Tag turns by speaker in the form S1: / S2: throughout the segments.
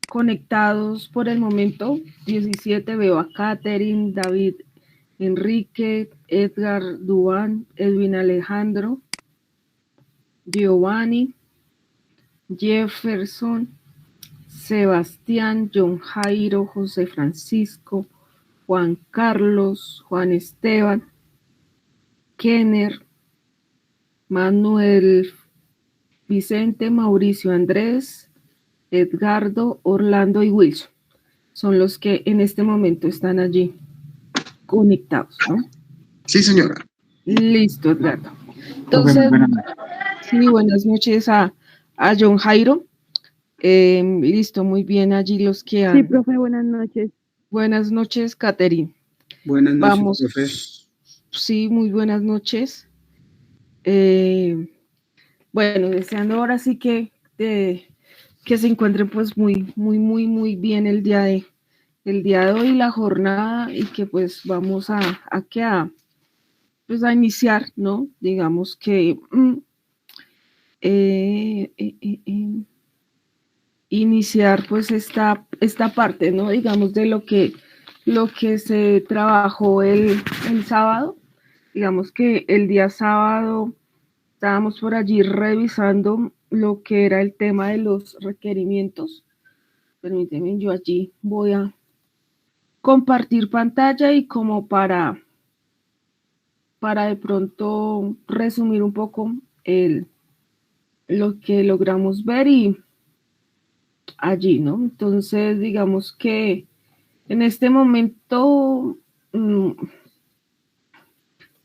S1: conectados por el momento. 17 veo a Catherine, David, Enrique, Edgar, Duan, Edwin Alejandro, Giovanni, Jefferson, Sebastián, John Jairo, José Francisco, Juan Carlos, Juan Esteban, Kenner, Manuel Vicente, Mauricio Andrés, Edgardo, Orlando y Wilson. Son los que en este momento están allí conectados, ¿no?
S2: Sí, señora.
S1: Listo, Edgardo. Entonces, sí, buenas noches a John Jairo. Listo, muy bien allí los que han...
S3: Sí, profe, buenas noches.
S1: Buenas noches, Catherine.
S4: Buenas noches,
S1: Vamos,
S4: profe.
S1: Sí, muy buenas noches. Bueno, deseando ahora sí que se encuentren pues muy bien el día de hoy, la jornada, y que pues vamos a iniciar, ¿no? Digamos que iniciar pues esta parte, ¿no? Digamos de lo que se trabajó el sábado. Digamos que el día sábado estábamos por allí revisando lo que era el tema de los requerimientos. Permíteme, yo allí voy a compartir pantalla y como para de pronto resumir un poco lo que logramos ver y allí, ¿no? Entonces, digamos que en este momento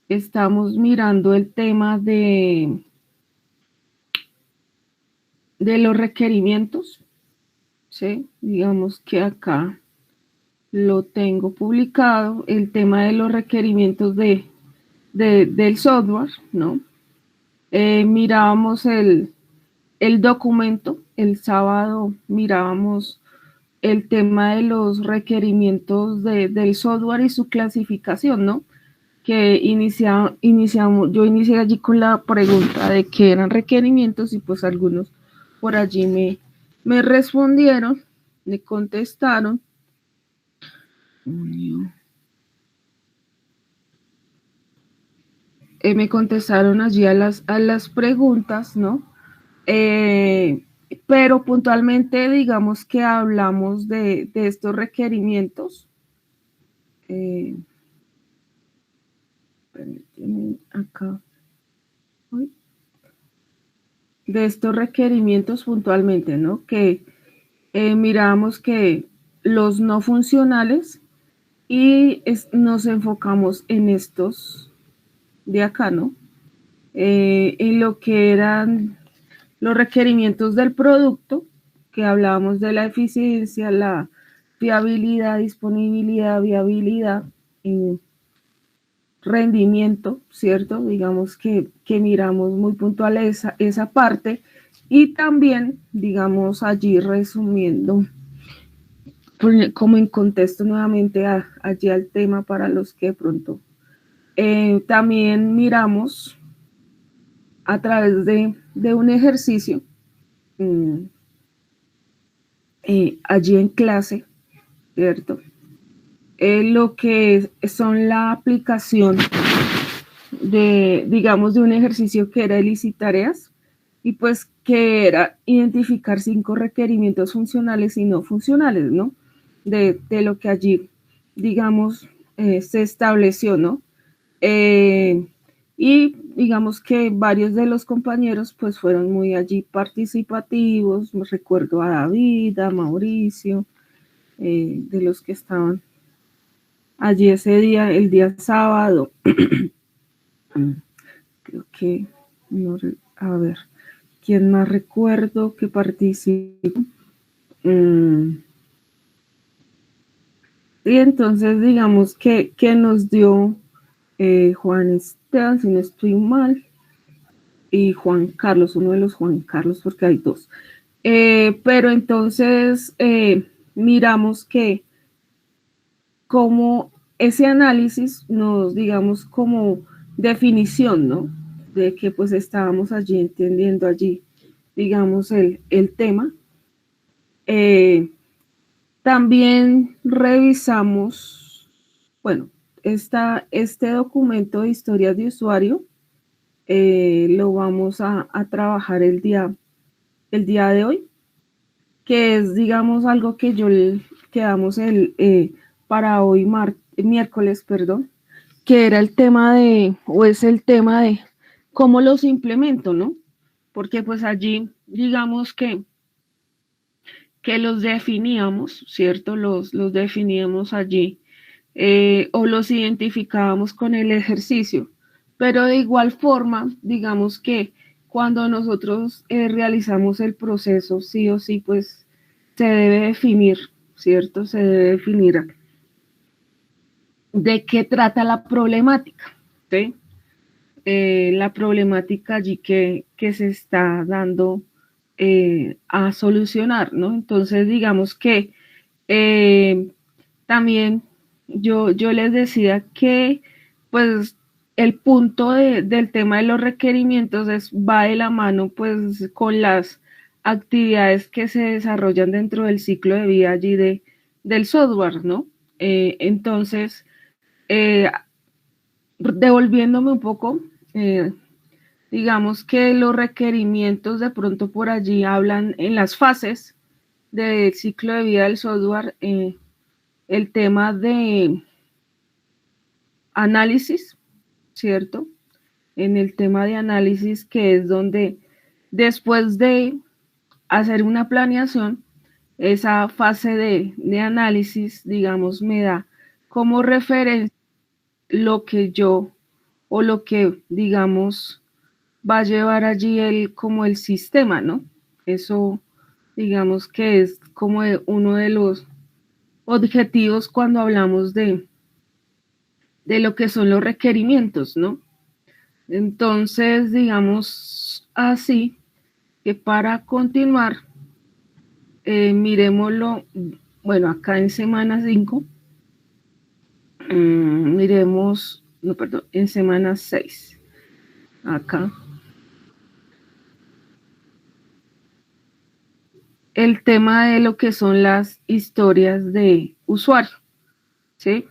S1: estamos mirando el tema de los requerimientos, ¿sí? Digamos que acá lo tengo publicado, el tema de los requerimientos del software, ¿no? Mirábamos el documento, el sábado mirábamos el tema de los requerimientos del software y su clasificación, ¿no? Que yo inicié allí con la pregunta de qué eran requerimientos y pues algunos por allí me respondieron, me contestaron. Me contestaron allí a las preguntas, ¿no? Pero puntualmente digamos que hablamos de estos requerimientos. Permíteme acá. De estos requerimientos puntualmente, ¿no? Que miramos que los no funcionales y nos enfocamos en estos de acá, ¿no? En lo que eran los requerimientos del producto, que hablábamos de la eficiencia, la fiabilidad, disponibilidad, viabilidad, rendimiento, ¿cierto? Digamos que miramos muy puntual esa parte y también, digamos, allí resumiendo, como en contexto nuevamente allí al tema para los que de pronto también miramos a través de un ejercicio allí en clase, ¿cierto? Lo que son la aplicación digamos, de un ejercicio que era el licitareas y pues que era identificar 5 requerimientos funcionales y no funcionales, ¿no? De lo que allí, digamos, se estableció, ¿no? Y digamos que varios de los compañeros pues fueron muy allí participativos, me recuerdo a David, a Mauricio, de los que estaban allí ese día, el día sábado. Creo que, no, a ver, ¿quién más recuerdo que participó? Y entonces digamos que nos dio Juan Esteban, si no estoy mal, y Juan Carlos, uno de los Juan Carlos, porque hay 2. Pero entonces miramos que como ese análisis nos, digamos, como definición, ¿no? De que pues estábamos allí entendiendo allí, digamos, el tema, Eh, También revisamos, bueno, este documento de historias de usuario lo vamos a trabajar el día de hoy, que es, digamos, algo que quedamos para hoy miércoles, perdón, que era el tema o es el tema de cómo los implemento, ¿no? Porque pues allí, digamos que los definíamos, ¿cierto? Los definíamos allí o los identificábamos con el ejercicio. Pero de igual forma, digamos que cuando nosotros realizamos el proceso, sí o sí, pues se debe definir, ¿cierto? Se debe definir de qué trata la problemática, ¿sí? La problemática allí que se está dando a solucionar, ¿no? Entonces, digamos que eh, también yo les decía que, pues, el punto del tema de los requerimientos va de la mano, pues, con las actividades que se desarrollan dentro del ciclo de vida allí del software, ¿no? Entonces, eh, devolviéndome un poco, eh, digamos que los requerimientos de pronto por allí hablan en las fases del ciclo de vida del software, el tema de análisis, ¿cierto? En el tema de análisis, que es donde después de hacer una planeación, esa fase de análisis, digamos, me da como referencia lo que yo o lo que, digamos, va a llevar allí como el sistema, ¿no? Eso, digamos que es como uno de los objetivos cuando hablamos de lo que son los requerimientos, ¿no? Entonces, digamos así, que para continuar, miremoslo, bueno, acá en semana 5, miremos, no, perdón, en semana 6, acá, el tema de lo que son las historias de usuario, ¿sí?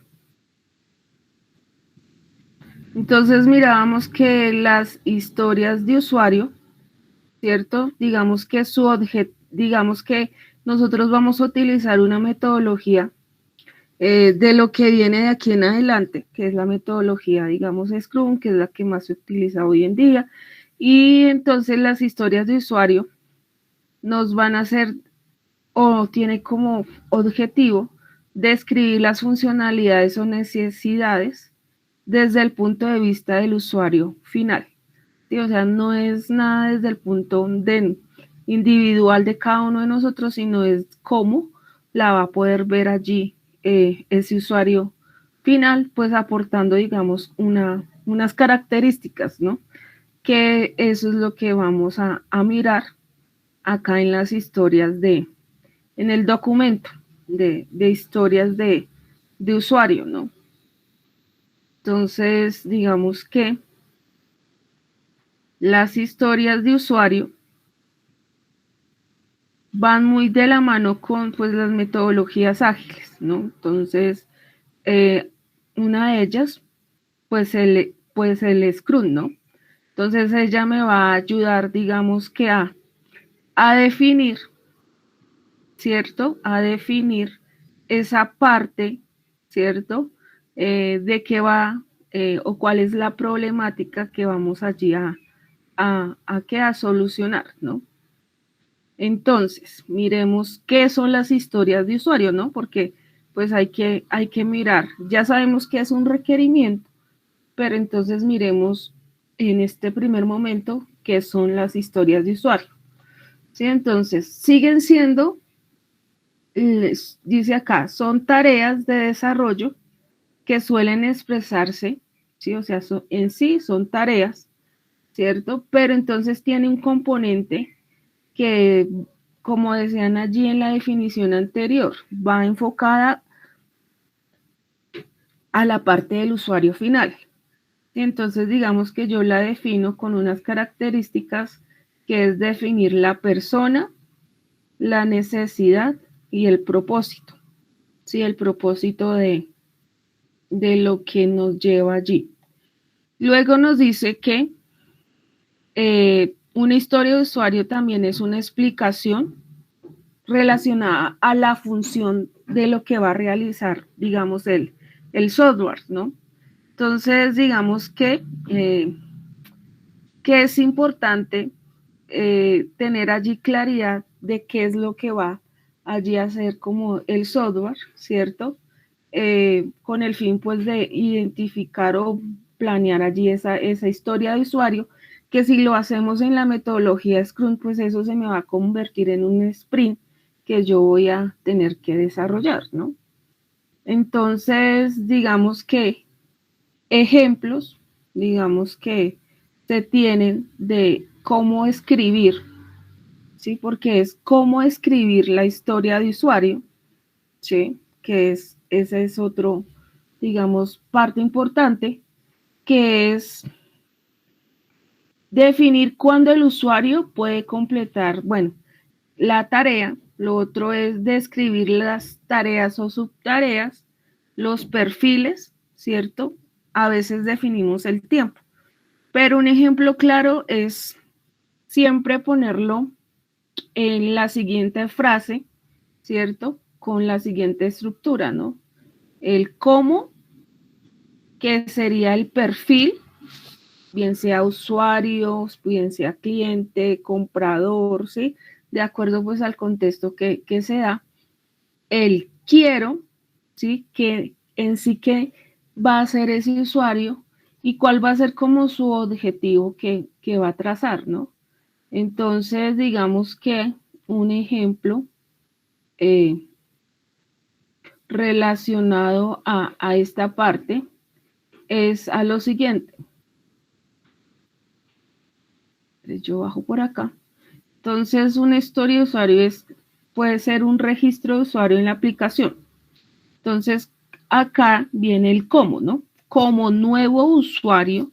S1: Entonces mirábamos que las historias de usuario, ¿cierto? Digamos que nosotros vamos a utilizar una metodología de lo que viene de aquí en adelante, que es la metodología, digamos, Scrum, que es la que más se utiliza hoy en día. Y entonces las historias de usuario nos van a hacer o tiene como objetivo describir las funcionalidades o necesidades desde el punto de vista del usuario final. ¿Sí? O sea, no es nada desde el punto individual de cada uno de nosotros, sino es cómo la va a poder ver allí ese usuario final, pues aportando, digamos, unas características, ¿no? Que eso es lo que vamos a mirar acá en las historias en el documento de historias de usuario, ¿no? Entonces, digamos que las historias de usuario van muy de la mano con pues las metodologías ágiles, ¿no? Entonces, una de ellas, pues el Scrum, ¿no? Entonces ella me va a ayudar, digamos que a definir, ¿cierto? A definir esa parte, ¿cierto? De qué va o cuál es la problemática que vamos allí a solucionar, ¿no? Entonces, miremos qué son las historias de usuario, ¿no? Porque pues hay que mirar, ya sabemos que es un requerimiento, pero entonces miremos en este primer momento qué son las historias de usuario. ¿Sí? Entonces, siguen siendo, dice acá, son tareas de desarrollo que suelen expresarse, ¿sí? O sea, en sí son tareas, ¿cierto? Pero entonces tiene un componente que, como decían allí en la definición anterior, va enfocada a la parte del usuario final. Y entonces digamos que yo la defino con unas características que es definir la persona, la necesidad y el propósito. Sí, el propósito de lo que nos lleva allí. Luego nos dice que una historia de usuario también es una explicación relacionada a la función de lo que va a realizar, digamos, el software, ¿no? Entonces, digamos que es importante tener allí claridad de qué es lo que va allí a hacer como el software, ¿cierto? Con el fin pues de identificar o planear allí esa historia de usuario, que si lo hacemos en la metodología Scrum, pues eso se me va a convertir en un sprint que yo voy a tener que desarrollar, ¿no? Entonces, digamos que ejemplos, digamos que se tienen de cómo escribir, ¿sí? Porque es cómo escribir la historia de usuario, ¿sí? Que ese es otro, digamos, parte importante, que es definir cuándo el usuario puede completar, bueno, la tarea. Lo otro es describir las tareas o subtareas, los perfiles, ¿cierto? A veces definimos el tiempo. Pero un ejemplo claro es siempre ponerlo en la siguiente frase, ¿cierto? Con la siguiente estructura, ¿no? El cómo, que sería el perfil, bien sea usuario, bien sea cliente, comprador, ¿sí? De acuerdo pues al contexto que se da. El quiero, ¿sí? Que en sí que va a ser ese usuario y cuál va a ser como su objetivo que va a trazar, ¿no? Entonces, digamos que un ejemplo relacionado a esta parte es a lo siguiente. Yo bajo por acá. Entonces, una historia de usuario puede ser un registro de usuario en la aplicación. Entonces, acá viene el cómo, ¿no? Como nuevo usuario,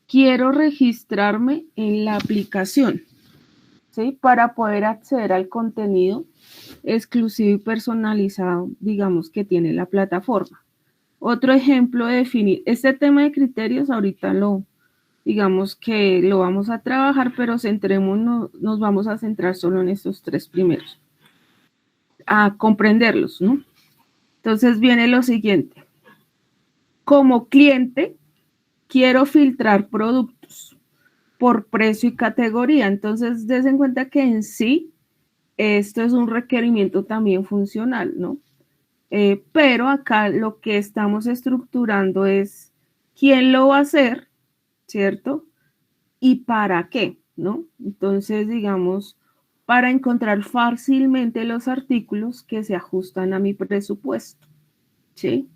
S1: quiero registrarme en la aplicación, ¿sí? Para poder acceder al contenido exclusivo y personalizado, digamos, que tiene la plataforma. Otro ejemplo de definir este tema de criterios, ahorita digamos que lo vamos a trabajar, pero nos vamos a centrar solo en estos tres primeros, a comprenderlos, ¿no? Entonces viene lo siguiente. Como cliente, quiero filtrar productos por precio y categoría. Entonces, des en cuenta que en sí, esto es un requerimiento también funcional, ¿no? Pero acá lo que estamos estructurando es quién lo va a hacer, ¿cierto? Y para qué, ¿no? Entonces, digamos, para encontrar fácilmente los artículos que se ajustan a mi presupuesto, ¿sí?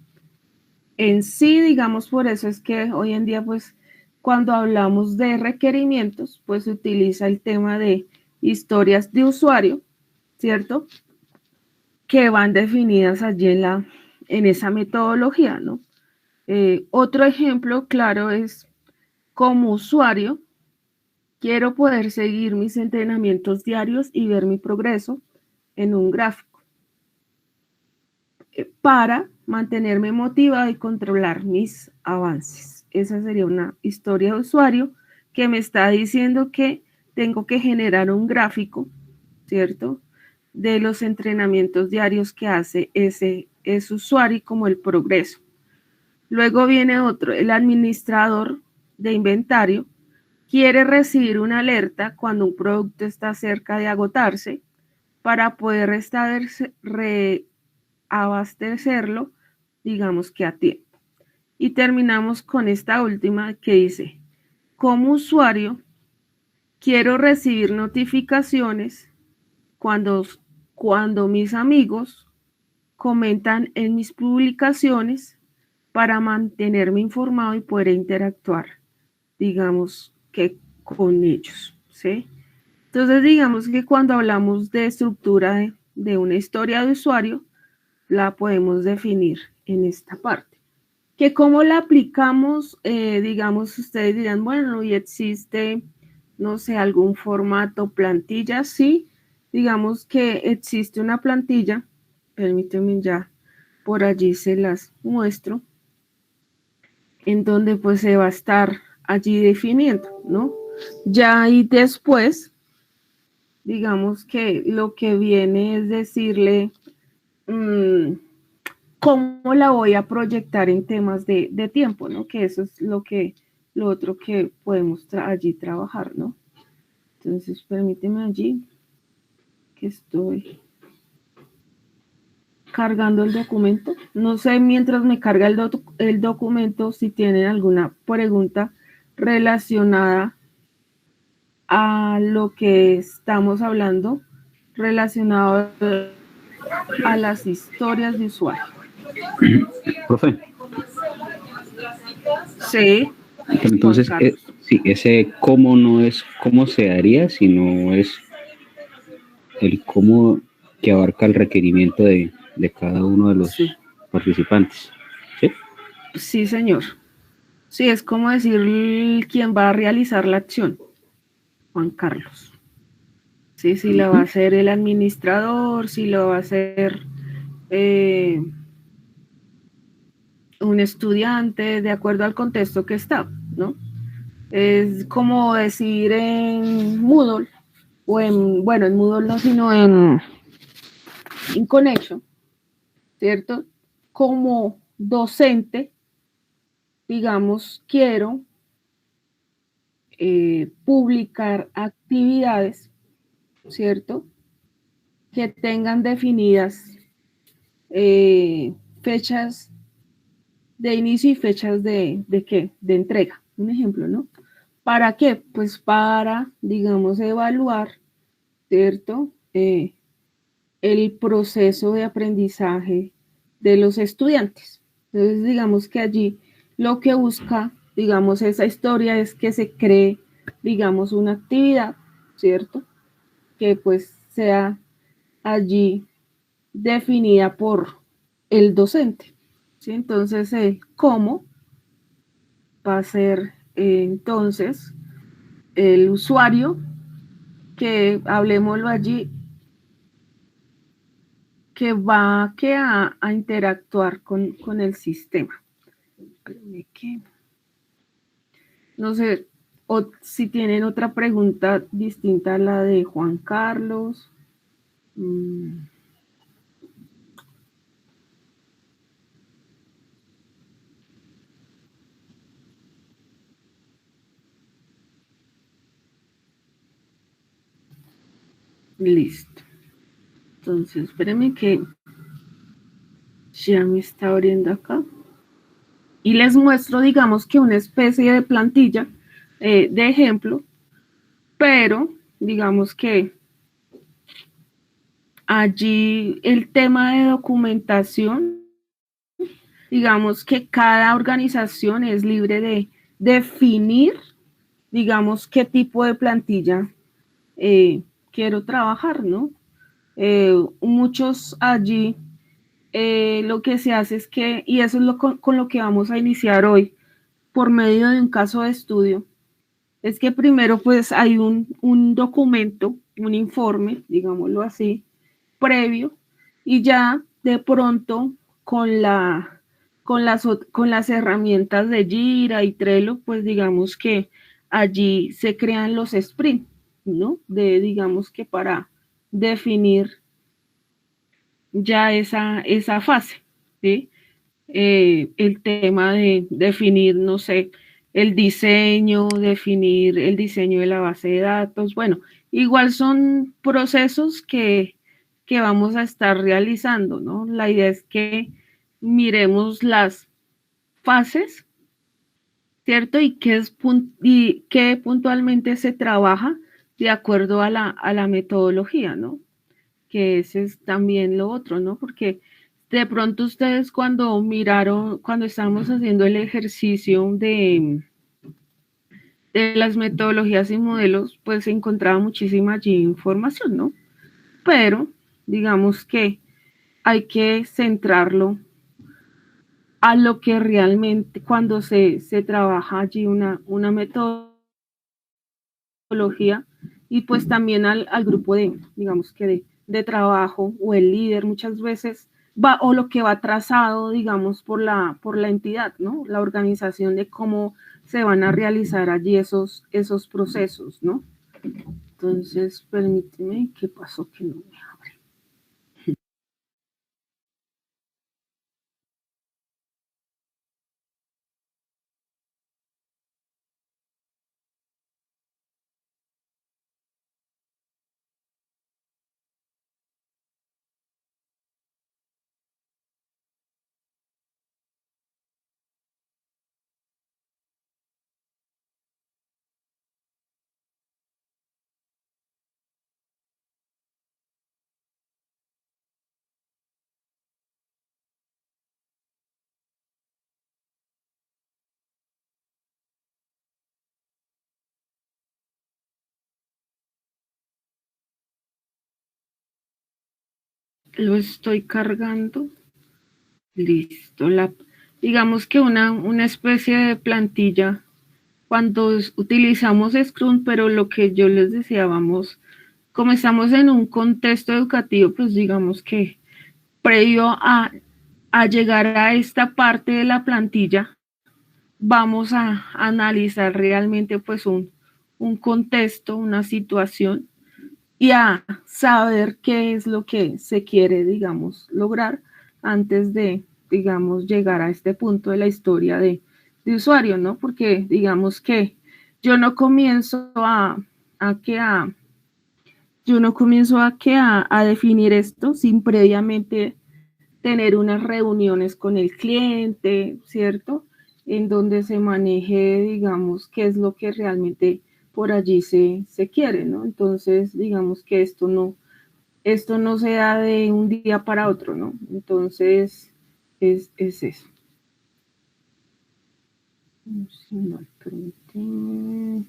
S1: En sí, digamos, por eso es que hoy en día, pues, cuando hablamos de requerimientos, pues se utiliza el tema de historias de usuario, ¿cierto? Que van definidas allí en esa metodología, ¿no? Otro ejemplo claro es como usuario, quiero poder seguir mis entrenamientos diarios y ver mi progreso en un gráfico para mantenerme motivado y controlar mis avances. Esa sería una historia de usuario que me está diciendo que tengo que generar un gráfico, ¿cierto? De los entrenamientos diarios que hace ese usuario y como el progreso. Luego viene otro, el administrador de inventario quiere recibir una alerta cuando un producto está cerca de agotarse para poder reabastecerlo, digamos que a tiempo. Y terminamos con esta última que dice, como usuario, quiero recibir notificaciones cuando mis amigos comentan en mis publicaciones para mantenerme informado y poder interactuar, digamos que con ellos, ¿sí? Entonces, digamos que cuando hablamos de estructura de una historia de usuario, la podemos definir en esta parte. Que cómo la aplicamos, digamos, ustedes dirán, bueno, y existe, no sé, algún formato, plantilla, sí, digamos que existe una plantilla, permíteme ya, por allí se las muestro, en donde pues se va a estar allí definiendo, ¿no? Ya ahí después, digamos que lo que viene es decirle cómo la voy a proyectar en temas de tiempo, ¿no? Que eso es lo otro que podemos allí trabajar, ¿no? Entonces, permíteme allí que estoy cargando el documento. No sé, mientras me carga el documento, si tienen alguna pregunta relacionada a lo que estamos hablando, relacionado a las historias de usuario.
S2: Profe.
S1: Sí.
S2: Entonces, sí, ese cómo no es cómo se haría, sino es el cómo que abarca el requerimiento de cada uno de los participantes. ¿Sí?
S1: Sí, señor. Sí, es como decir quién va a realizar la acción. Juan Carlos. Sí, si la va a hacer el administrador, si lo va a hacer un estudiante, de acuerdo al contexto que está, ¿no? Es como decir en Moodle, o en Moodle no, sino en Connection, ¿cierto? Como docente, digamos, quiero publicar actividades, ¿cierto? Que tengan definidas fechas de inicio y fechas de qué, de entrega, un ejemplo, ¿no? ¿Para qué? Pues para, digamos, evaluar, ¿cierto? El proceso de aprendizaje de los estudiantes. Entonces, digamos que allí lo que busca, digamos, esa historia es que se cree, digamos, una actividad, ¿cierto? Que pues sea allí definida por el docente, ¿sí? Entonces, ¿cómo va a ser entonces el usuario que, hablemoslo allí, que va a interactuar con el sistema? No sé, o si tienen otra pregunta distinta a la de Juan Carlos. Listo. Entonces, espérenme que ya me está abriendo acá. Y les muestro, digamos que una especie de plantilla de ejemplo, pero digamos que allí el tema de documentación, digamos que cada organización es libre de definir, digamos, qué tipo de plantilla quiero trabajar, ¿no? Muchos allí lo que se hace es que, y eso es con lo que vamos a iniciar hoy, por medio de un caso de estudio, es que primero pues hay un documento, un informe, digámoslo así, previo, y ya de pronto con con las herramientas de Jira y Trello, pues digamos que allí se crean los sprints, ¿no? Digamos que para definir ya esa fase, ¿sí? El tema de definir, no sé, definir el diseño de la base de datos. Bueno, igual son procesos que vamos a estar realizando, ¿no? La idea es que miremos las fases, ¿cierto? Y qué puntualmente se trabaja de acuerdo a la metodología, ¿no? Que ese es también lo otro, ¿no? Porque de pronto ustedes cuando estábamos haciendo el ejercicio de las metodologías y modelos, pues se encontraba muchísima allí información, ¿no? Pero digamos que hay que centrarlo a lo que realmente cuando se trabaja allí una metodología y pues también al grupo de, digamos que de trabajo o el líder muchas veces va, o lo que va trazado, digamos, por la entidad, ¿no? La organización de cómo se van a realizar allí esos procesos, ¿no? Entonces, permíteme, ¿qué pasó que no me abre? Lo estoy cargando. Listo. Digamos que una especie de plantilla cuando utilizamos Scrum, pero lo que yo les decía, vamos, como estamos en un contexto educativo, pues digamos que previo a llegar a esta parte de la plantilla, vamos a analizar realmente pues un contexto, una situación y a saber qué es lo que se quiere, digamos, lograr antes de, digamos, llegar a este punto de la historia de usuario, ¿no? Porque digamos que yo no comienzo a que a yo no comienzo a definir esto sin previamente tener unas reuniones con el cliente, ¿cierto? En donde se maneje, digamos, qué es lo que realmente por allí se quiere, ¿no? Entonces, digamos que esto no se da de un día para otro, ¿no? Entonces, es eso. Si no, permíteme.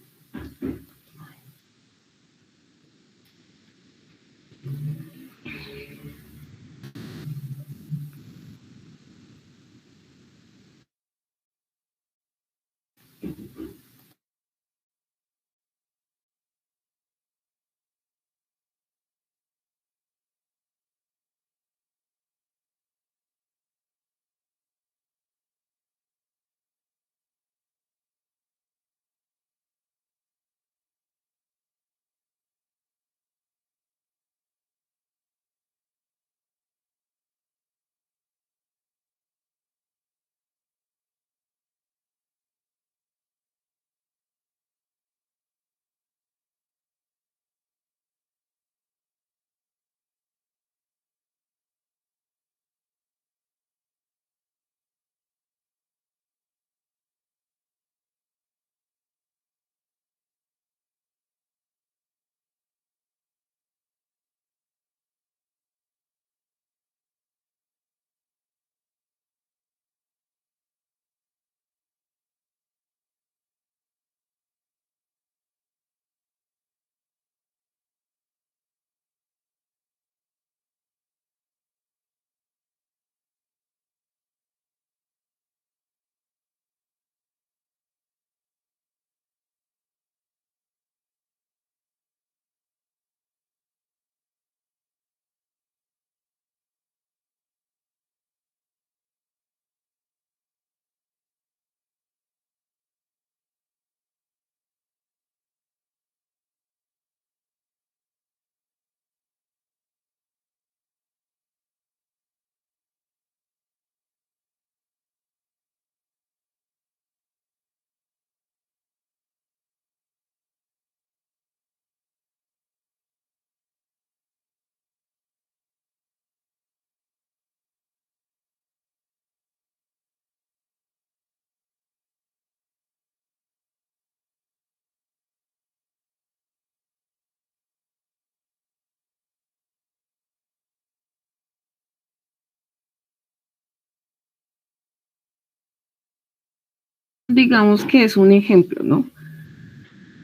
S1: Digamos que es un ejemplo, ¿no?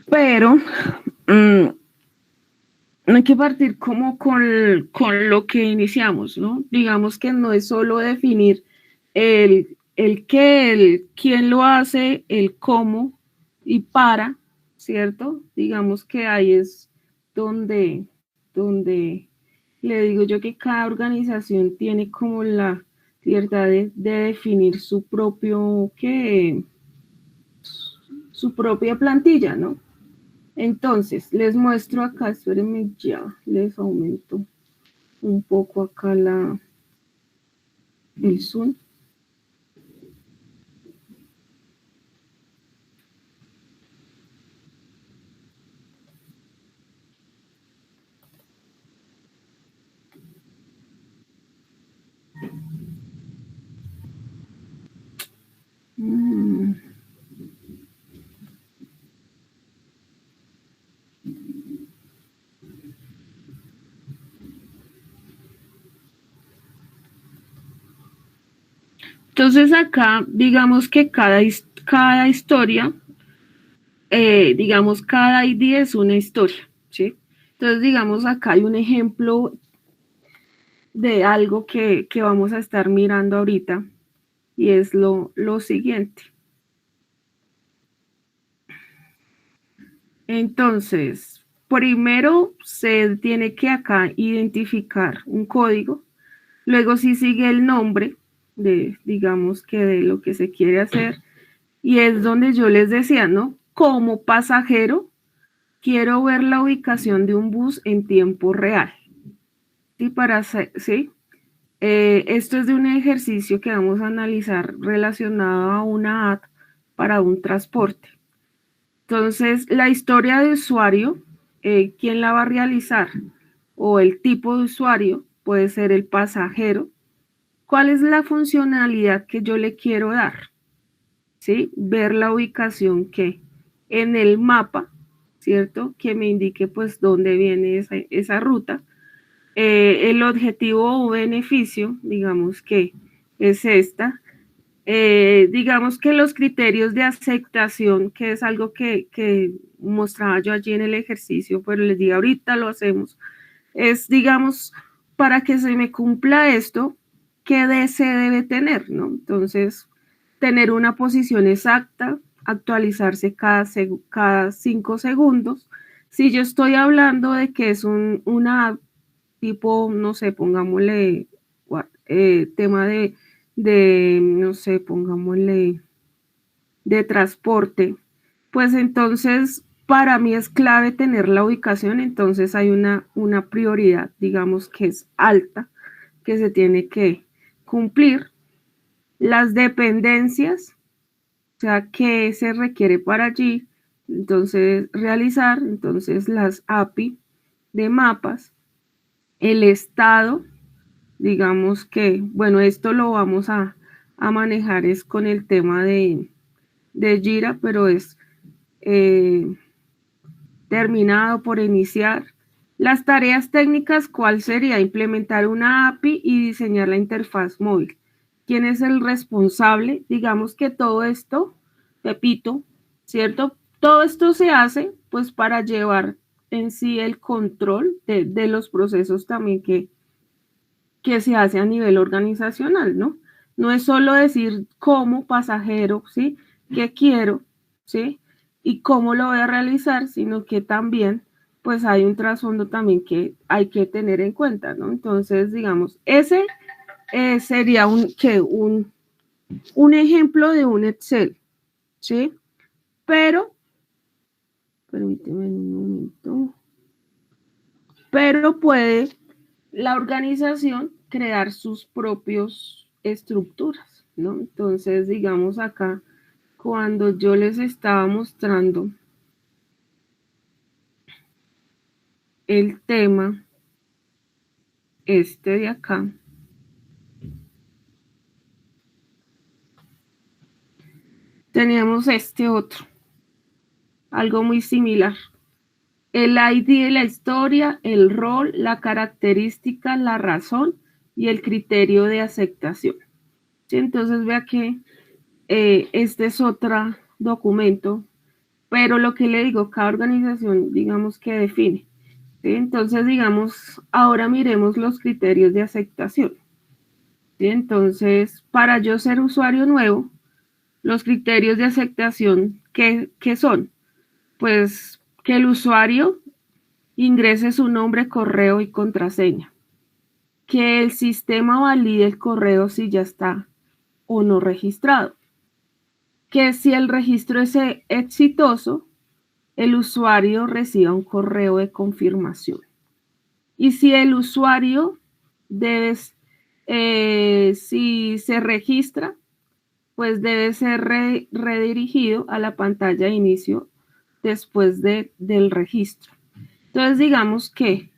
S1: Pero no hay que partir como con lo que iniciamos, ¿no? Digamos que no es solo definir el qué, el quién lo hace, el cómo y para, ¿cierto? Digamos que ahí es donde, donde le digo yo que cada organización tiene como la libertad de definir su propio, su propia plantilla, ¿no? Entonces, les muestro acá, espérenme ya, les aumento un poco acá el zoom. Entonces acá, digamos que cada historia, digamos, cada ID es una historia, ¿sí? Entonces, digamos, acá hay un ejemplo de algo que vamos a estar mirando ahorita y es lo siguiente. Entonces, primero se tiene que acá identificar un código, luego sí sigue el nombre de, digamos que de lo que se quiere hacer, y es donde yo les decía, ¿no? Como pasajero, quiero ver la ubicación de un bus en tiempo real. ¿Sí? ¿Sí? Esto es de un ejercicio que vamos a analizar relacionado a una app para un transporte. Entonces, la historia de usuario, ¿quién la va a realizar? O el tipo de usuario, puede ser el pasajero. ¿Cuál es la funcionalidad que yo le quiero dar? ¿Sí? Ver la ubicación que en el mapa, ¿cierto? Que me indique pues dónde viene esa ruta. El objetivo o beneficio, digamos que es esta. Digamos que los criterios de aceptación, que es algo que mostraba yo allí en el ejercicio, pero les digo ahorita lo hacemos, es, digamos, para que se me cumpla esto, ¿qué se debe tener? ¿No? Entonces, tener una posición exacta, actualizarse cada 5 segundos. Si yo estoy hablando de que es una tipo, no sé, pongámosle tema no sé, pongámosle de transporte, pues entonces para mí es clave tener la ubicación, entonces hay una prioridad, digamos que es alta, que se tiene que cumplir. Las dependencias, o sea, que se requiere para allí, entonces realizar, entonces las API de mapas, el estado, digamos que, bueno, esto lo vamos a manejar es con el tema de Jira, pero es terminado por iniciar. Las tareas técnicas, ¿cuál sería? Implementar una API y diseñar la interfaz móvil. ¿Quién es el responsable? Digamos que todo esto, repito, ¿cierto? Todo esto se hace pues para llevar en sí el control de los procesos también que se hace a nivel organizacional, ¿no? No es solo decir cómo pasajero, ¿sí? ¿Qué quiero? ¿Sí? Y cómo lo voy a realizar, sino que también, pues hay un trasfondo también que hay que tener en cuenta, ¿no? Entonces, digamos, ese sería un ejemplo de un Excel, ¿sí? Pero, permíteme un momento, pero puede la organización crear sus propios estructuras, ¿no? Entonces, digamos acá, cuando yo les estaba mostrando el tema, este de acá, teníamos este otro, algo muy similar. El ID de la historia, el rol, la característica, la razón y el criterio de aceptación. ¿Sí? Entonces, vea que este es otro documento, pero lo que le digo, cada organización, digamos que define. ¿Sí? Entonces, digamos, ahora miremos los criterios de aceptación. ¿Sí? Entonces, para yo ser usuario nuevo, los criterios de aceptación, ¿qué son? Pues que el usuario ingrese su nombre, correo y contraseña. Que el sistema valide el correo si ya está o no registrado. Que si el registro es exitoso, el usuario reciba un correo de confirmación. Y si el usuario si se registra, pues debe ser redirigido a la pantalla de inicio después del registro. Entonces, digamos que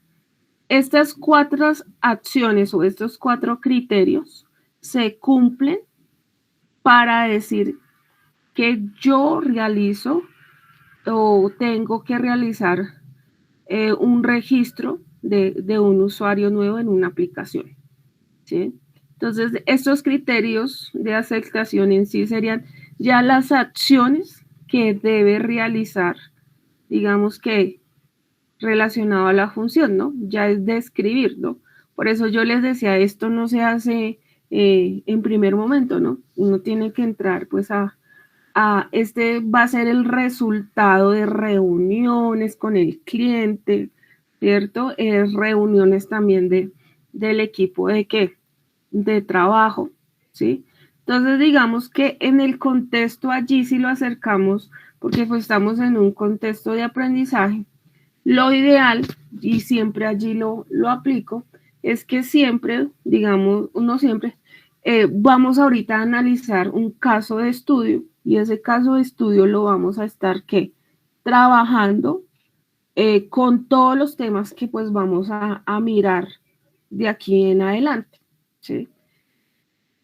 S1: estas 4 acciones o estos 4 criterios se cumplen para decir que yo realizo o tengo que realizar un registro de un usuario nuevo en una aplicación, ¿sí? Entonces, estos criterios de aceptación en sí serían ya las acciones que debe realizar, digamos que relacionado a la función, ¿no? Ya es describir, ¿no? Por eso yo les decía, esto no se hace en primer momento, ¿no? Uno tiene que entrar pues este va a ser el resultado de reuniones con el cliente, ¿cierto? Reuniones también del equipo de trabajo, ¿sí? Entonces digamos que en el contexto allí si lo acercamos, porque pues estamos en un contexto de aprendizaje, lo ideal, y siempre allí lo aplico, es que siempre, digamos, uno siempre, vamos ahorita a analizar un caso de estudio y ese caso de estudio lo vamos a estar, ¿qué? Trabajando con todos los temas que pues vamos a mirar de aquí en adelante, ¿sí?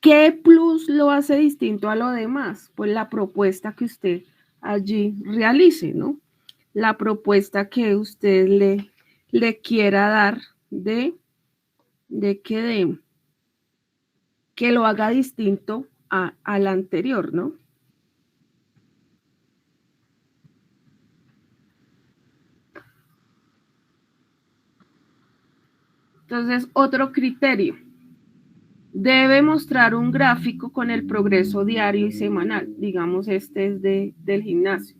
S1: ¿Qué plus lo hace distinto a lo demás? Pues la propuesta que usted allí realice, ¿no? La propuesta que usted le quiera dar que lo haga distinto al anterior, ¿no? Entonces, otro criterio. Debe mostrar un gráfico con el progreso diario y semanal. Digamos, este es del gimnasio.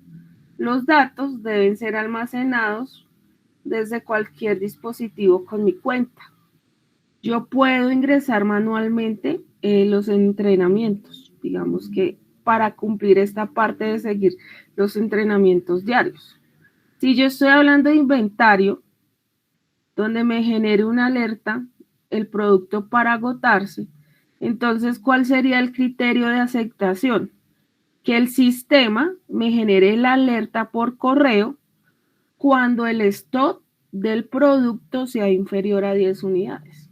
S1: Los datos deben ser almacenados desde cualquier dispositivo con mi cuenta. Yo puedo ingresar manualmente los entrenamientos, digamos que para cumplir esta parte de seguir los entrenamientos diarios. Si yo estoy hablando de inventario, donde me genere una alerta, el producto para agotarse, entonces, ¿cuál sería el criterio de aceptación? Que el sistema me genere la alerta por correo cuando el stock del producto sea inferior a 10 unidades.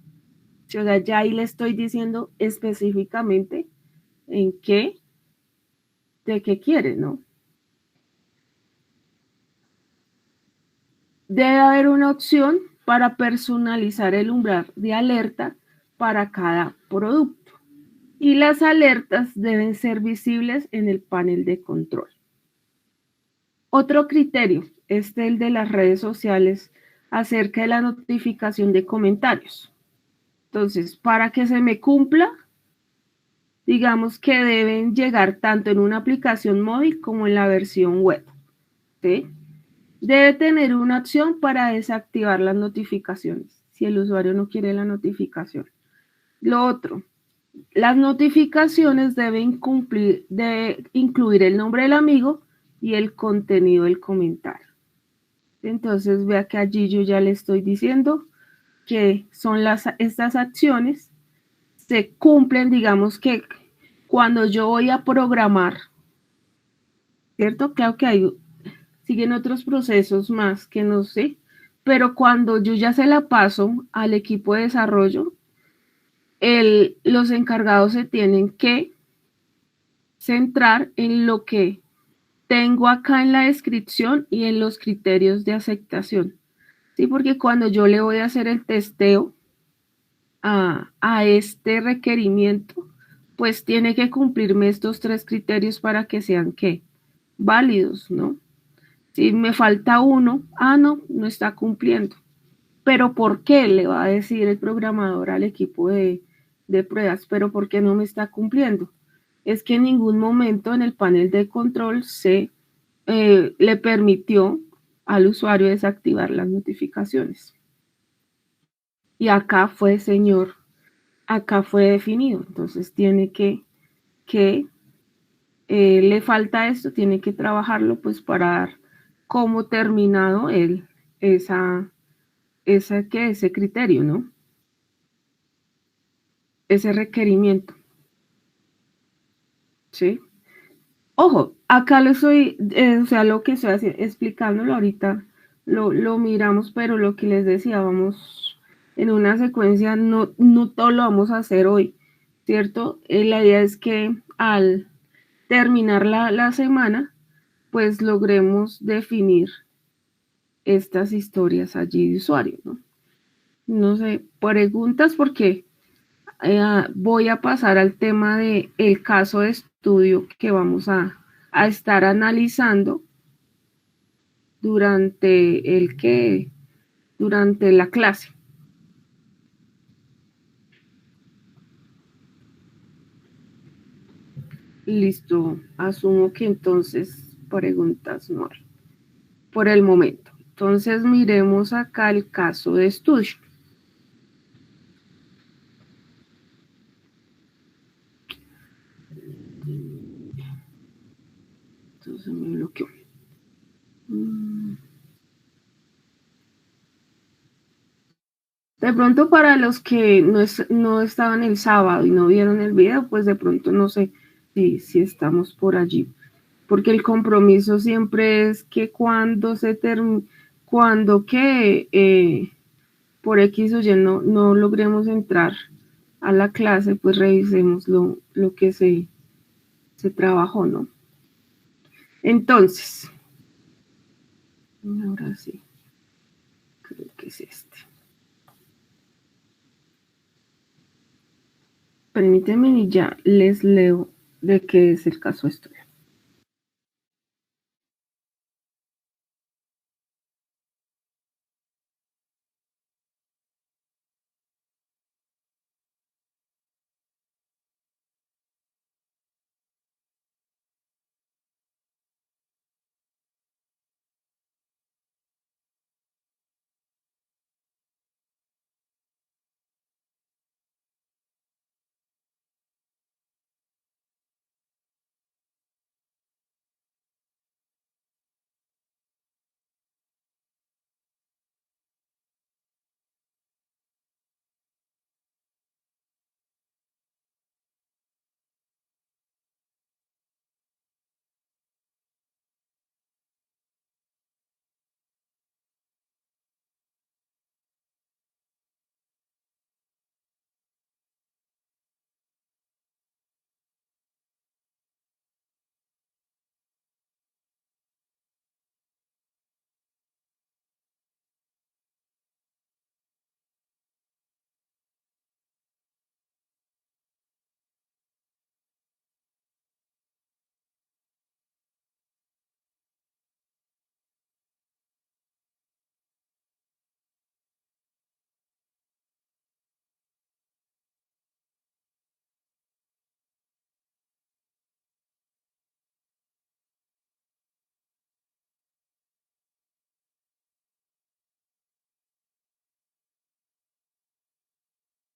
S1: O sea, ya ahí le estoy diciendo específicamente de qué quiere, ¿no? Debe haber una opción para personalizar el umbral de alerta para cada producto. Y las alertas deben ser visibles en el panel de control. Otro criterio es el de las redes sociales acerca de la notificación de comentarios. Entonces, para que se me cumpla, digamos que deben llegar tanto en una aplicación móvil como en la versión web, ¿sí? Debe tener una opción para desactivar las notificaciones, si el usuario no quiere la notificación. Lo otro, las notificaciones deben incluir el nombre del amigo y el contenido del comentario. Entonces, vea que allí yo ya le estoy diciendo que son estas acciones se cumplen, digamos que cuando yo voy a programar, ¿cierto? Claro que siguen otros procesos más que no sé, pero cuando yo ya se la paso al equipo de desarrollo, los encargados se tienen que centrar en lo que tengo acá en la descripción y en los criterios de aceptación. Sí, porque cuando yo le voy a hacer el testeo a este requerimiento, pues tiene que cumplirme estos 3 criterios para que sean ¿qué? Válidos, ¿no? Si me falta uno, no está cumpliendo. Pero ¿por qué? Le va a decir el programador al equipo de pruebas, pero ¿por qué no me está cumpliendo? Es que en ningún momento en el panel de control le permitió al usuario desactivar las notificaciones. Y acá fue señor, acá fue definido, entonces tiene que le falta esto, tiene que trabajarlo pues para dar como terminado ese criterio, ¿no? Ese requerimiento. ¿Sí? Ojo, acá lo estoy, o sea, lo que estoy explicándolo ahorita, lo miramos, pero lo que les decía, vamos en una secuencia, no todo lo vamos a hacer hoy, ¿cierto? La idea es que al terminar la semana, pues logremos definir estas historias allí de usuario, ¿no? No sé, preguntas porque voy a pasar al tema de el caso de estudio que vamos a estar analizando durante la clase. Listo, asumo que entonces preguntas no hay por el momento. Entonces miremos acá el caso de estudio. Entonces me bloqueó. De pronto para los que no estaban el sábado y no vieron el video, pues de pronto no sé si estamos por allí. Porque el compromiso siempre es que cuando por X o Y no logremos entrar a la clase, pues revisemos lo que se trabajó, ¿no? Entonces, ahora sí, creo que es este. Permítanme y ya les leo de qué es el caso de estudio.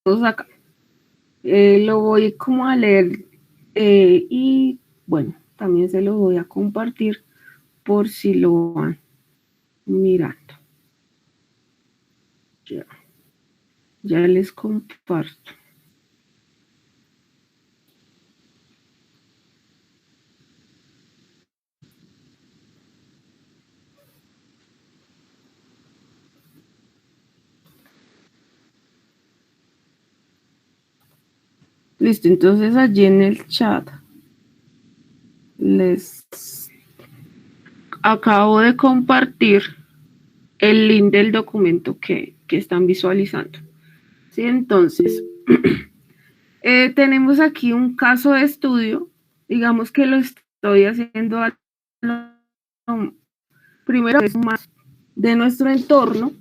S1: Acá. Lo voy como a leer y bueno, también se lo voy a compartir por si lo van mirando. Ya les comparto. Listo, entonces allí en el chat les acabo de compartir el link del documento que están visualizando. ¿Sí? Entonces, tenemos aquí un caso de estudio, digamos que lo estoy haciendo primero es más de nuestro entorno,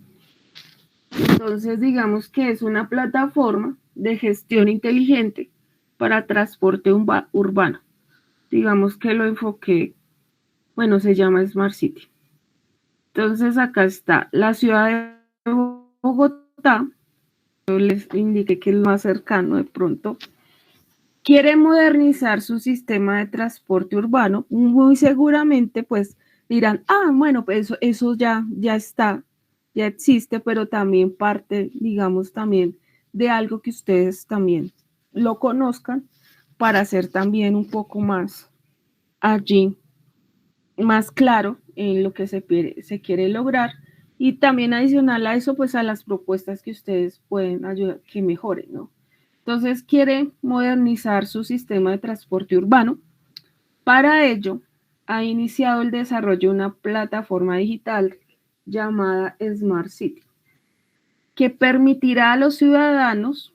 S1: entonces digamos que es una plataforma de gestión inteligente para transporte urbano. Digamos que lo enfoqué, bueno, se llama Smart City. Entonces acá está la ciudad de Bogotá, yo les indiqué que es lo más cercano de pronto, quiere modernizar su sistema de transporte urbano, muy seguramente pues dirán, bueno, pues eso ya está, ya existe, pero también parte, digamos, también de algo que ustedes también lo conozcan para hacer también un poco más allí, más claro en lo que se quiere lograr y también adicional a eso, pues a las propuestas que ustedes pueden ayudar que mejoren, ¿no? Entonces quiere modernizar su sistema de transporte urbano. Para ello, ha iniciado el desarrollo de una plataforma digital llamada Smart City, que permitirá a los ciudadanos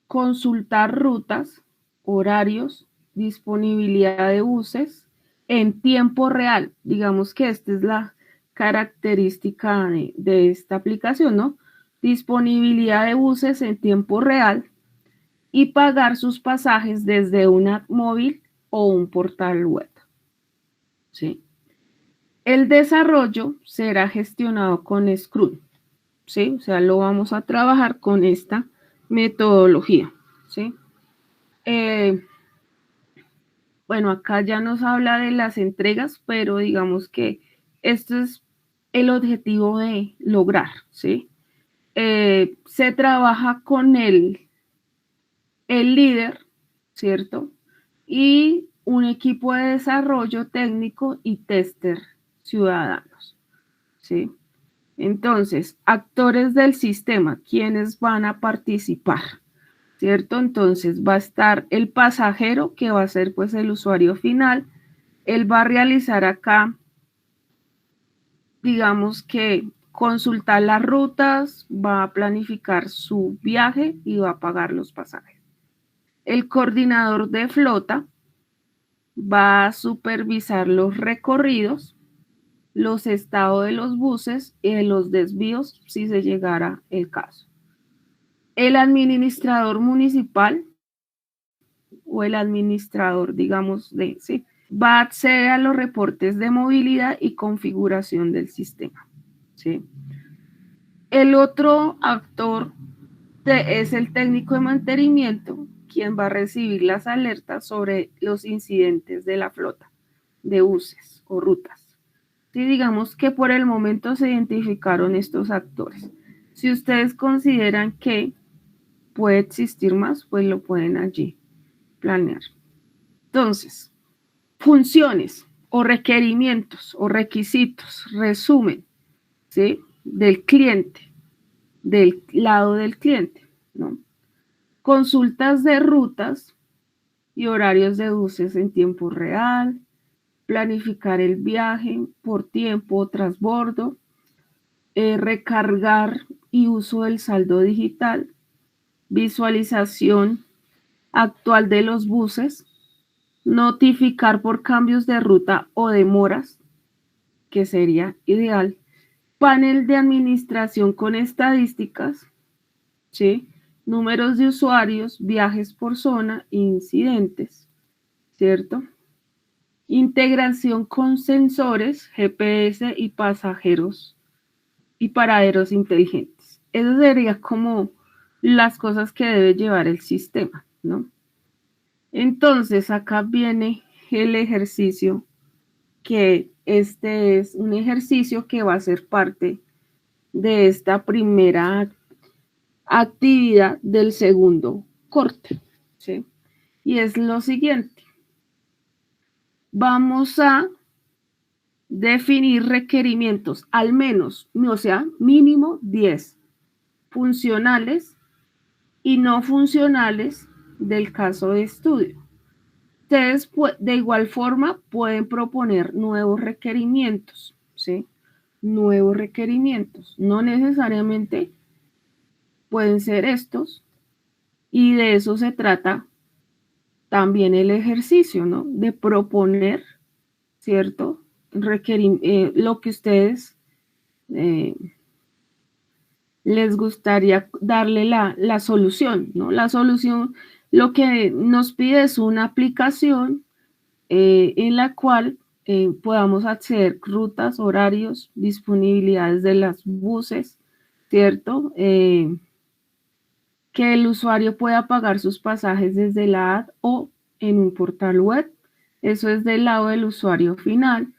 S1: consultar rutas, horarios, disponibilidad de buses en tiempo real. Digamos que esta es la característica de esta aplicación, ¿no? Disponibilidad de buses en tiempo real y pagar sus pasajes desde una móvil o un portal web. ¿Sí? El desarrollo será gestionado con Scrum, ¿sí? O sea, lo vamos a trabajar con esta metodología, ¿sí? Bueno, acá ya nos habla de las entregas, pero digamos que esto es el objetivo de lograr, ¿sí? Se trabaja con el líder, ¿cierto? Y un equipo de desarrollo técnico y tester ciudadanos, ¿sí? Entonces, actores del sistema, ¿quiénes van a participar? ¿Cierto? Entonces va a estar el pasajero, que va a ser pues el usuario final. Él va a realizar acá, digamos que consultar las rutas, va a planificar su viaje y va a pagar los pasajes. El coordinador de flota va a supervisar los recorridos, los estados de los buses y de los desvíos si se llegara el caso. El administrador municipal o el administrador, digamos, va a acceder a los reportes de movilidad y configuración del sistema. ¿Sí? El otro actor es el técnico de mantenimiento, quien va a recibir las alertas sobre los incidentes de la flota de buses o rutas. Sí, digamos que por el momento se identificaron estos actores. Si ustedes consideran que puede existir más, pues lo pueden allí planear. Entonces, funciones o requerimientos o requisitos, resumen, ¿sí? Del cliente, del lado del cliente, ¿no? Consultas de rutas y horarios de buses en tiempo real, planificar el viaje por tiempo o transbordo, recargar y uso del saldo digital, visualización actual de los buses, notificar por cambios de ruta o demoras, que sería ideal, panel de administración con estadísticas, ¿sí? Números de usuarios, viajes por zona, incidentes, ¿cierto? Integración con sensores, GPS y pasajeros y paraderos inteligentes. Eso sería como las cosas que debe llevar el sistema, ¿no? Entonces, acá viene el ejercicio, que este es un ejercicio que va a ser parte de esta primera actividad del segundo corte, ¿sí? Y es lo siguiente. Vamos a definir requerimientos, al menos, o sea, mínimo 10 funcionales y no funcionales del caso de estudio. Ustedes de igual forma pueden proponer nuevos requerimientos, ¿sí? Nuevos requerimientos, no necesariamente pueden ser estos, y de eso se trata también el ejercicio, ¿no? De proponer, ¿cierto? Lo que ustedes les gustaría darle la solución, ¿no? La solución, lo que nos pide es una aplicación en la cual podamos acceder rutas, horarios, disponibilidades de los buses, ¿cierto? Que el usuario pueda pagar sus pasajes desde la app o en un portal web. Eso es del lado del usuario final.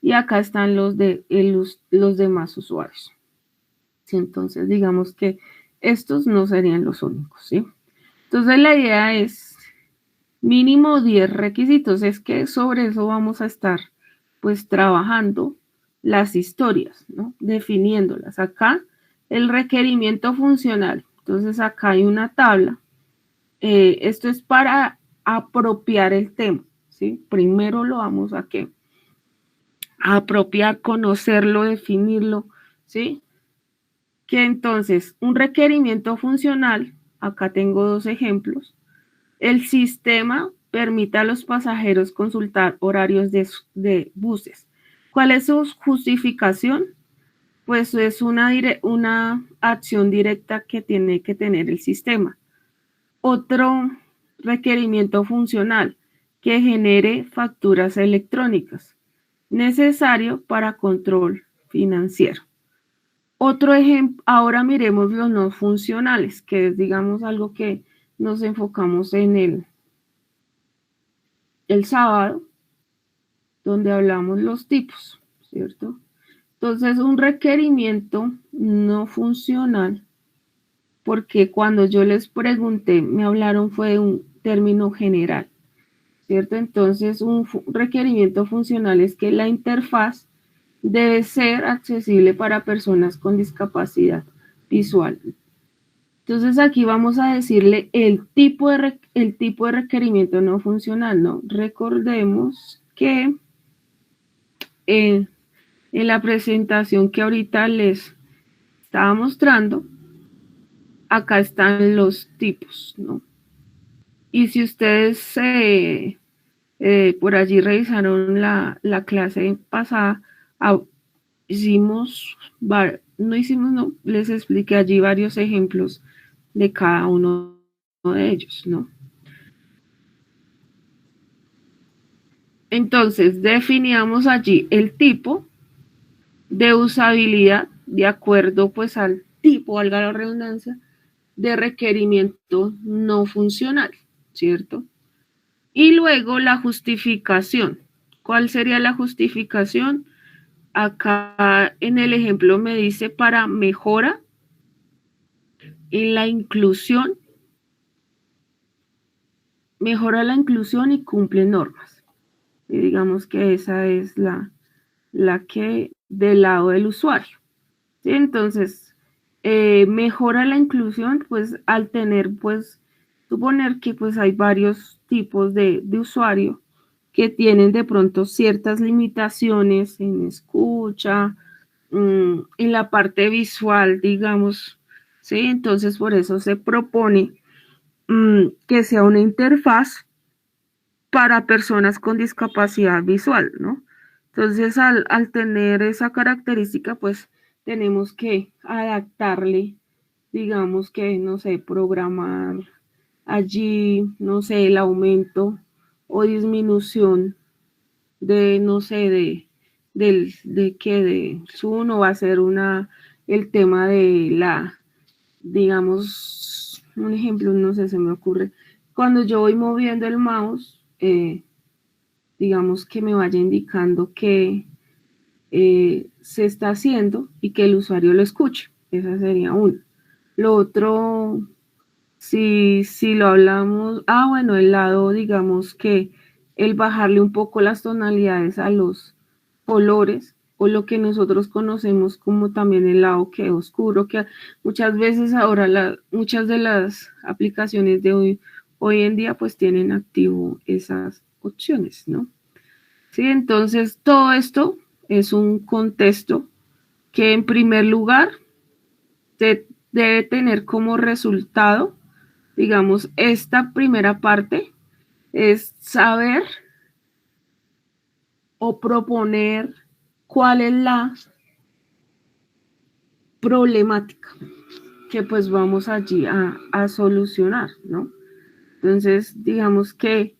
S1: Y acá están los demás usuarios. ¿Sí? Entonces, digamos que estos no serían los únicos, ¿sí? Entonces, la idea es mínimo 10 requisitos. Es que sobre eso vamos a estar, pues, trabajando las historias, ¿no? Definiéndolas. Acá, el requerimiento funcional. Entonces, acá hay una tabla. Esto es para apropiar el tema, ¿sí? Primero lo vamos a apropiar, conocerlo, definirlo, ¿sí? Que entonces, un requerimiento funcional, acá tengo 2 ejemplos, el sistema permite a los pasajeros consultar horarios de buses. ¿Cuál es su justificación? Pues es una acción directa que tiene que tener el sistema. Otro requerimiento funcional, que genere facturas electrónicas, necesario para control financiero. Otro ejemplo, ahora miremos los no funcionales, que es, digamos, algo que nos enfocamos en el sábado, donde hablamos los tipos, ¿cierto? Entonces, un requerimiento no funcional, porque cuando yo les pregunté, me hablaron fue de un término general, ¿cierto? Entonces, un requerimiento funcional es que la interfaz debe ser accesible para personas con discapacidad visual. Entonces, aquí vamos a decirle el tipo de requerimiento no funcional, ¿no? Recordemos que en la presentación que ahorita les estaba mostrando, acá están los tipos, ¿no? Y si ustedes por allí revisaron la clase pasada, les expliqué allí varios ejemplos de cada uno de ellos, ¿no? Entonces, definíamos allí el tipo de usabilidad de acuerdo pues al tipo, valga la redundancia, de requerimiento no funcional, ¿cierto? Y luego la justificación. ¿Cuál sería la justificación? Acá en el ejemplo me dice para mejora en la inclusión, mejora la inclusión y cumple normas. Y digamos que esa es la que del lado del usuario. ¿Sí? Entonces, mejora la inclusión, pues al tener, pues, suponer que pues hay varios tipos de usuario que tienen de pronto ciertas limitaciones en escucha, en la parte visual, digamos, ¿sí? Entonces, por eso se propone que sea una interfaz para personas con discapacidad visual, ¿no? Entonces, al tener esa característica, pues tenemos que adaptarle, digamos que, no sé, programar allí, no sé, el aumento o disminución de, no sé, de Zoom, o va a ser el tema de digamos, un ejemplo, no sé, se me ocurre, cuando yo voy moviendo el mouse, digamos que me vaya indicando que se está haciendo y que el usuario lo escuche. Esa sería una. Lo otro, si lo hablamos, bueno, el lado, digamos que el bajarle un poco las tonalidades a los colores, o lo que nosotros conocemos como también el lado que oscuro, que muchas veces ahora muchas de las aplicaciones de hoy en día pues tienen activo esas opciones, ¿no? Sí, entonces todo esto es un contexto que en primer lugar debe tener como resultado, digamos, esta primera parte es saber o proponer cuál es la problemática que pues vamos allí a solucionar, ¿no? Entonces, digamos que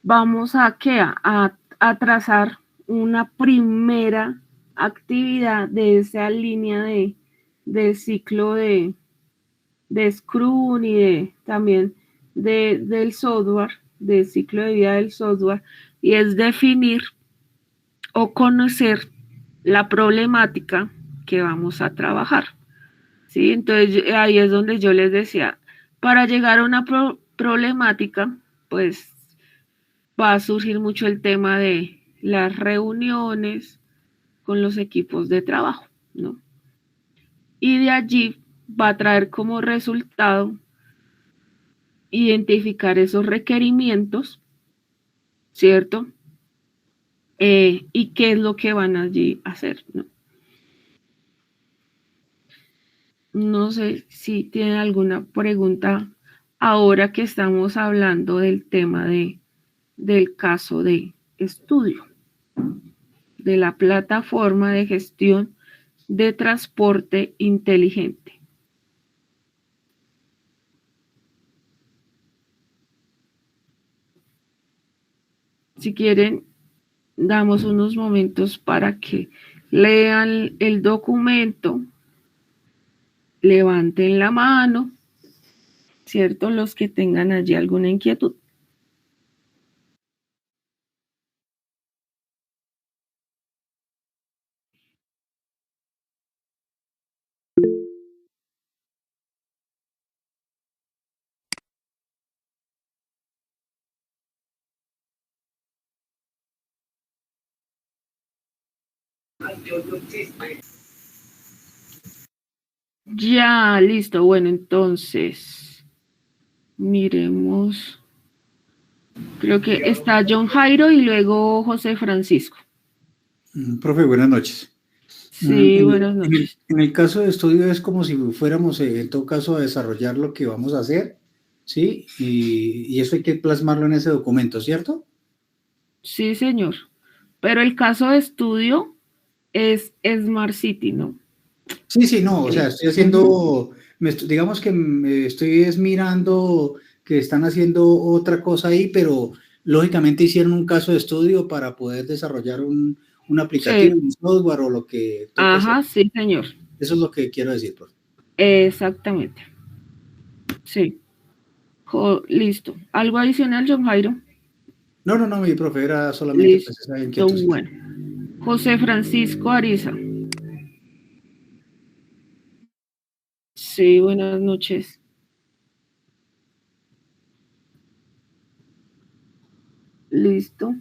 S1: vamos a trazar una primera actividad de esa línea del ciclo de Scrum y también del software, del ciclo de vida del software, y es definir o conocer la problemática que vamos a trabajar. ¿Sí? Entonces ahí es donde yo les decía, para llegar a una problemática, pues va a surgir mucho el tema de las reuniones con los equipos de trabajo, ¿no? Y de allí va a traer como resultado identificar esos requerimientos, ¿cierto? Y qué es lo que van allí a hacer, ¿no? No sé si tienen alguna pregunta ahora que estamos hablando del tema del caso de estudio, de la plataforma de gestión de transporte inteligente. Si quieren, damos unos momentos para que lean el documento, levanten la mano, ¿cierto? Los que tengan allí alguna inquietud. Ya, listo. Bueno, entonces, miremos. Creo que está John Jairo y luego José Francisco.
S3: Profe, buenas noches.
S1: Sí, buenas noches.
S3: En el caso de estudio es como si fuéramos, en todo caso, a desarrollar lo que vamos a hacer, ¿sí? Y eso hay que plasmarlo en ese documento, ¿cierto?
S1: Sí, señor. Pero el caso de estudio es Smart City, ¿no?
S3: Sí, no, o sea, estoy haciendo, digamos que me estoy mirando que están haciendo otra cosa ahí, pero lógicamente hicieron un caso de estudio para poder desarrollar un aplicativo,
S1: Sí.
S3: un software o lo que toque hacer.
S1: Ajá, sí, señor.
S3: Eso es lo que quiero decir, profe.
S1: Exactamente. Sí. Listo. ¿Algo adicional, John Jairo?
S3: No, mi profe, era solamente pues esa
S1: Listo,
S3: inquietud.
S1: bueno. José Francisco Ariza. Sí, buenas noches. Listo.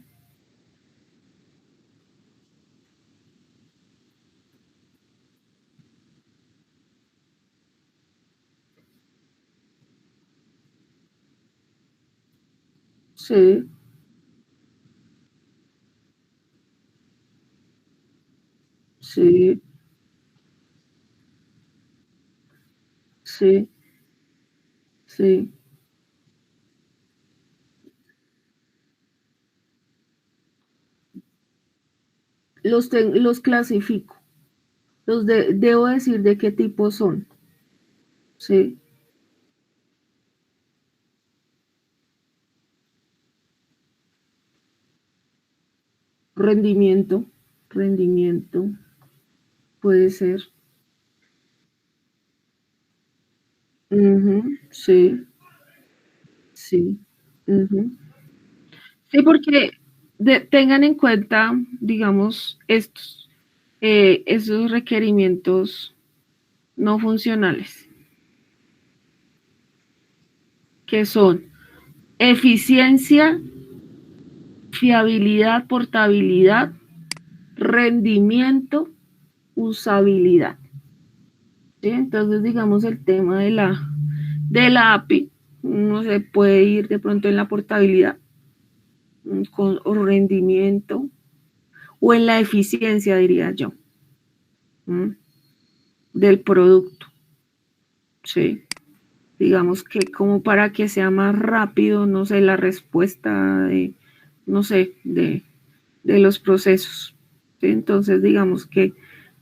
S1: Sí. Sí. Sí. Sí. Los clasifico. Debo decir de qué tipo son. Sí. Rendimiento. Rendimiento. Puede ser. Sí. Sí. Sí, porque tengan en cuenta, digamos, esos requerimientos no funcionales, que son eficiencia, fiabilidad, portabilidad, rendimiento, usabilidad. ¿Sí? Entonces, digamos, el tema de la API, uno se puede ir de pronto en la portabilidad con rendimiento o en la eficiencia, diría yo, del producto. Sí. Digamos que como para que sea más rápido, no sé, la respuesta no sé, de los procesos. ¿Sí? Entonces, digamos que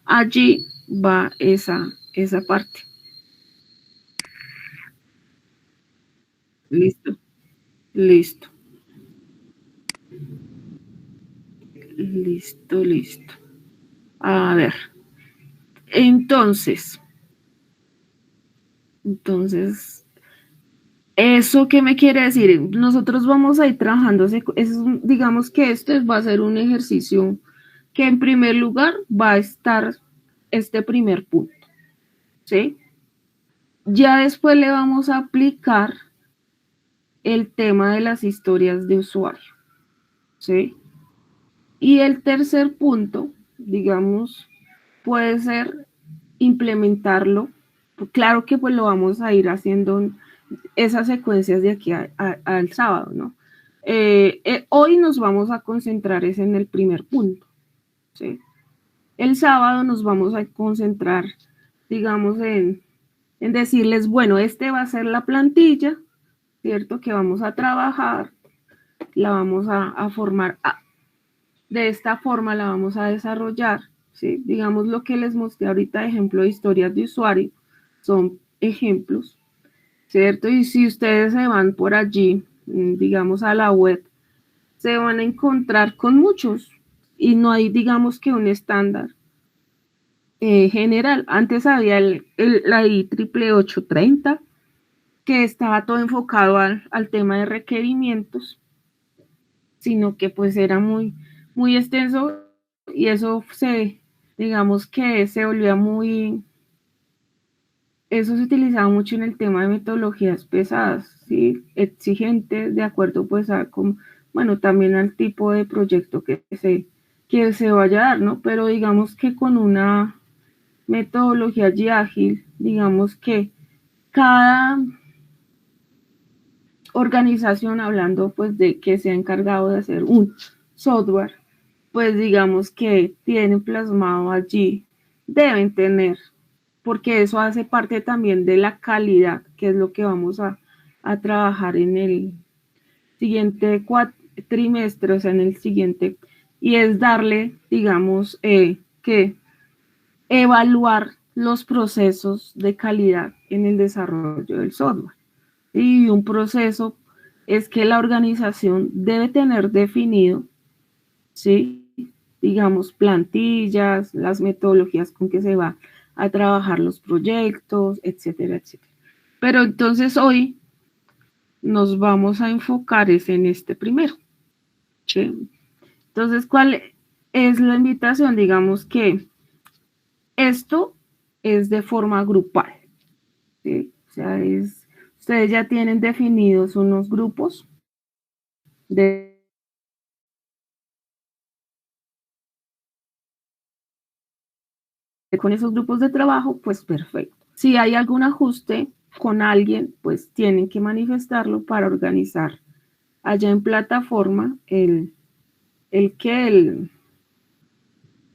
S1: allí va esa parte. Listo. Listo, listo. A ver. Entonces, ¿eso qué me quiere decir? Nosotros vamos a ir trabajando, digamos que este va a ser un ejercicio que en primer lugar va a estar este primer punto, ¿sí? Ya después le vamos a aplicar el tema de las historias de usuario, ¿sí? Y el tercer punto, digamos, puede ser implementarlo. Claro que pues lo vamos a ir haciendo esas secuencias de aquí al sábado, ¿no? Hoy nos vamos a concentrar es en el primer punto, ¿sí? El sábado nos vamos a concentrar, digamos, en decirles, bueno, este va a ser la plantilla, ¿cierto? Que vamos a trabajar, la vamos a formar, de esta forma la vamos a desarrollar, ¿sí? Digamos lo que les mostré ahorita, de ejemplo de historias de usuario, son ejemplos, ¿cierto? Y si ustedes se van por allí, digamos a la web, se van a encontrar con muchos y no hay, digamos que un estándar general. Antes había la IEEE 830, que estaba todo enfocado al tema de requerimientos, sino que pues era muy, muy extenso y eso digamos que se volvía eso se utilizaba mucho en el tema de metodologías pesadas, ¿sí? Exigentes, de acuerdo pues bueno, también al tipo de proyecto que se vaya a dar, ¿no? Pero digamos que con una metodología allí ágil, digamos que cada organización, hablando pues de que se ha encargado de hacer un software, pues digamos que tienen plasmado allí, deben tener, porque eso hace parte también de la calidad, que es lo que vamos a trabajar en el siguiente trimestre, o sea, en el siguiente, y es darle, digamos, que evaluar los procesos de calidad en el desarrollo del software. Y un proceso es que la organización debe tener definido, ¿sí? Digamos, plantillas, las metodologías con que se va a trabajar los proyectos, etcétera, etcétera. Pero entonces hoy nos vamos a enfocar en este primero, ¿sí? Entonces, ¿cuál es la invitación? Digamos que esto es de forma grupal, ¿sí? O sea, ustedes ya tienen definidos unos grupos con esos grupos de trabajo, pues perfecto. Si hay algún ajuste con alguien, pues tienen que manifestarlo para organizar allá en plataforma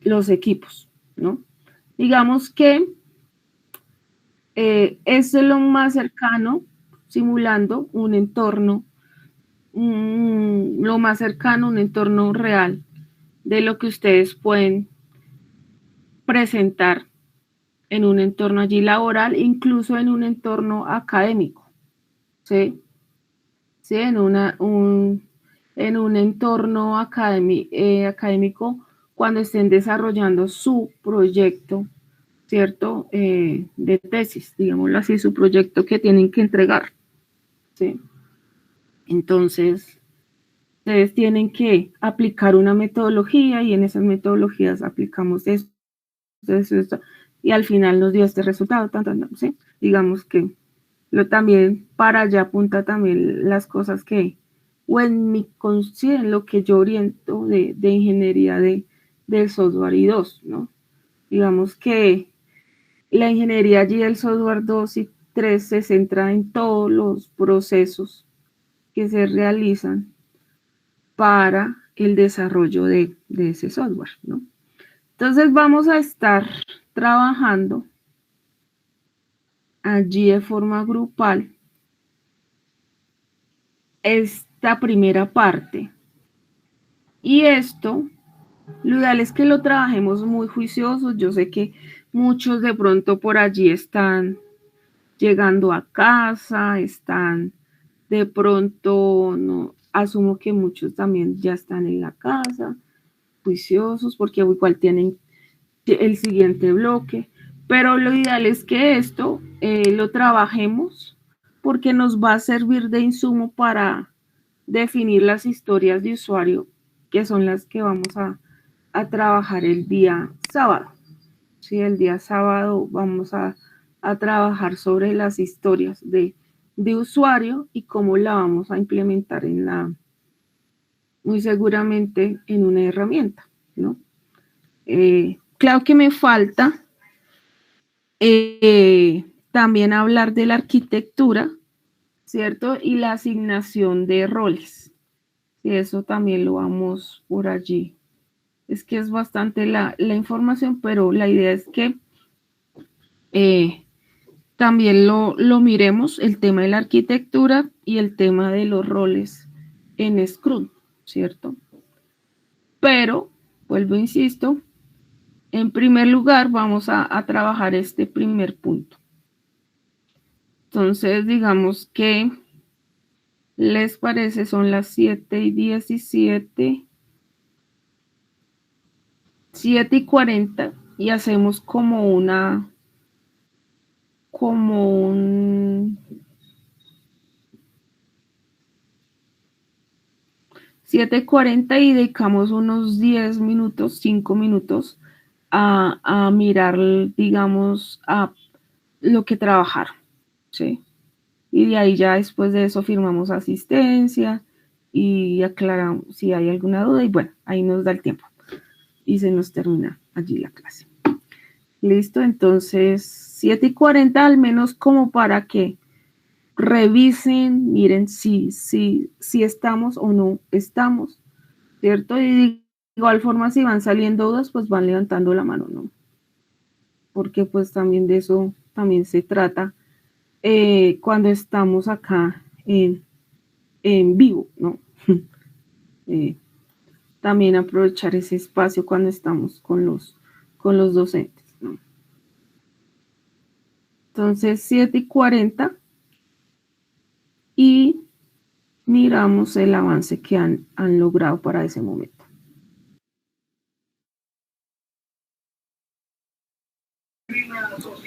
S1: los equipos, ¿no? Digamos que es lo más cercano, simulando un entorno, lo más cercano, un entorno real de lo que ustedes pueden presentar en un entorno allí laboral, incluso en un entorno académico, ¿sí? ¿Sí? En un entorno académico, cuando estén desarrollando su proyecto, ¿cierto? De tesis, digámoslo así, su proyecto que tienen que entregar, ¿sí? Entonces, ustedes tienen que aplicar una metodología y en esas metodologías aplicamos esto, y al final nos dio este resultado, ¿sí? Digamos que también para allá apunta también las cosas o en lo que yo oriento de ingeniería del software y 2, ¿no? Digamos que la ingeniería allí del software 2 y 3 se centra en todos los procesos que se realizan para el desarrollo de ese software, ¿no? Entonces vamos a estar trabajando allí de forma grupal esta primera parte. Y esto, lo ideal es que lo trabajemos muy juiciosos. Yo sé que muchos de pronto por allí están llegando a casa, están de pronto, no, asumo que muchos también ya están en la casa, juiciosos porque igual tienen el siguiente bloque, pero lo ideal es que esto lo trabajemos porque nos va a servir de insumo para definir las historias de usuario, que son las que vamos a trabajar el día sábado. Sí, el día sábado vamos a trabajar sobre las historias de usuario y cómo la vamos a implementar muy seguramente en una herramienta, ¿no? Claro que me falta también hablar de la arquitectura, ¿cierto? Y la asignación de roles. Y eso también lo vamos por allí. Es que es bastante la información, pero la idea es que también lo miremos, el tema de la arquitectura y el tema de los roles en Scrum, ¿cierto? Pero, vuelvo, insisto, en primer lugar vamos a trabajar este primer punto. Entonces, digamos que, ¿les parece? Son las 7:17, 7:40 y hacemos como un 7:40 y dedicamos unos 10 minutos, 5 minutos a mirar, digamos, a lo que trabajar, ¿sí? Y de ahí ya después de eso firmamos asistencia y aclaramos si hay alguna duda y bueno, ahí nos da el tiempo y se nos termina allí la clase. Listo, entonces 7:40 al menos como para que revisen, miren si estamos o no estamos, ¿cierto? Y de igual forma si van saliendo dudas, pues van levantando la mano, ¿no? Porque pues también de eso también se trata cuando estamos acá en vivo, ¿no? También aprovechar ese espacio cuando estamos con los docentes, ¿no? Entonces 7:40 y miramos el avance que han logrado para ese momento.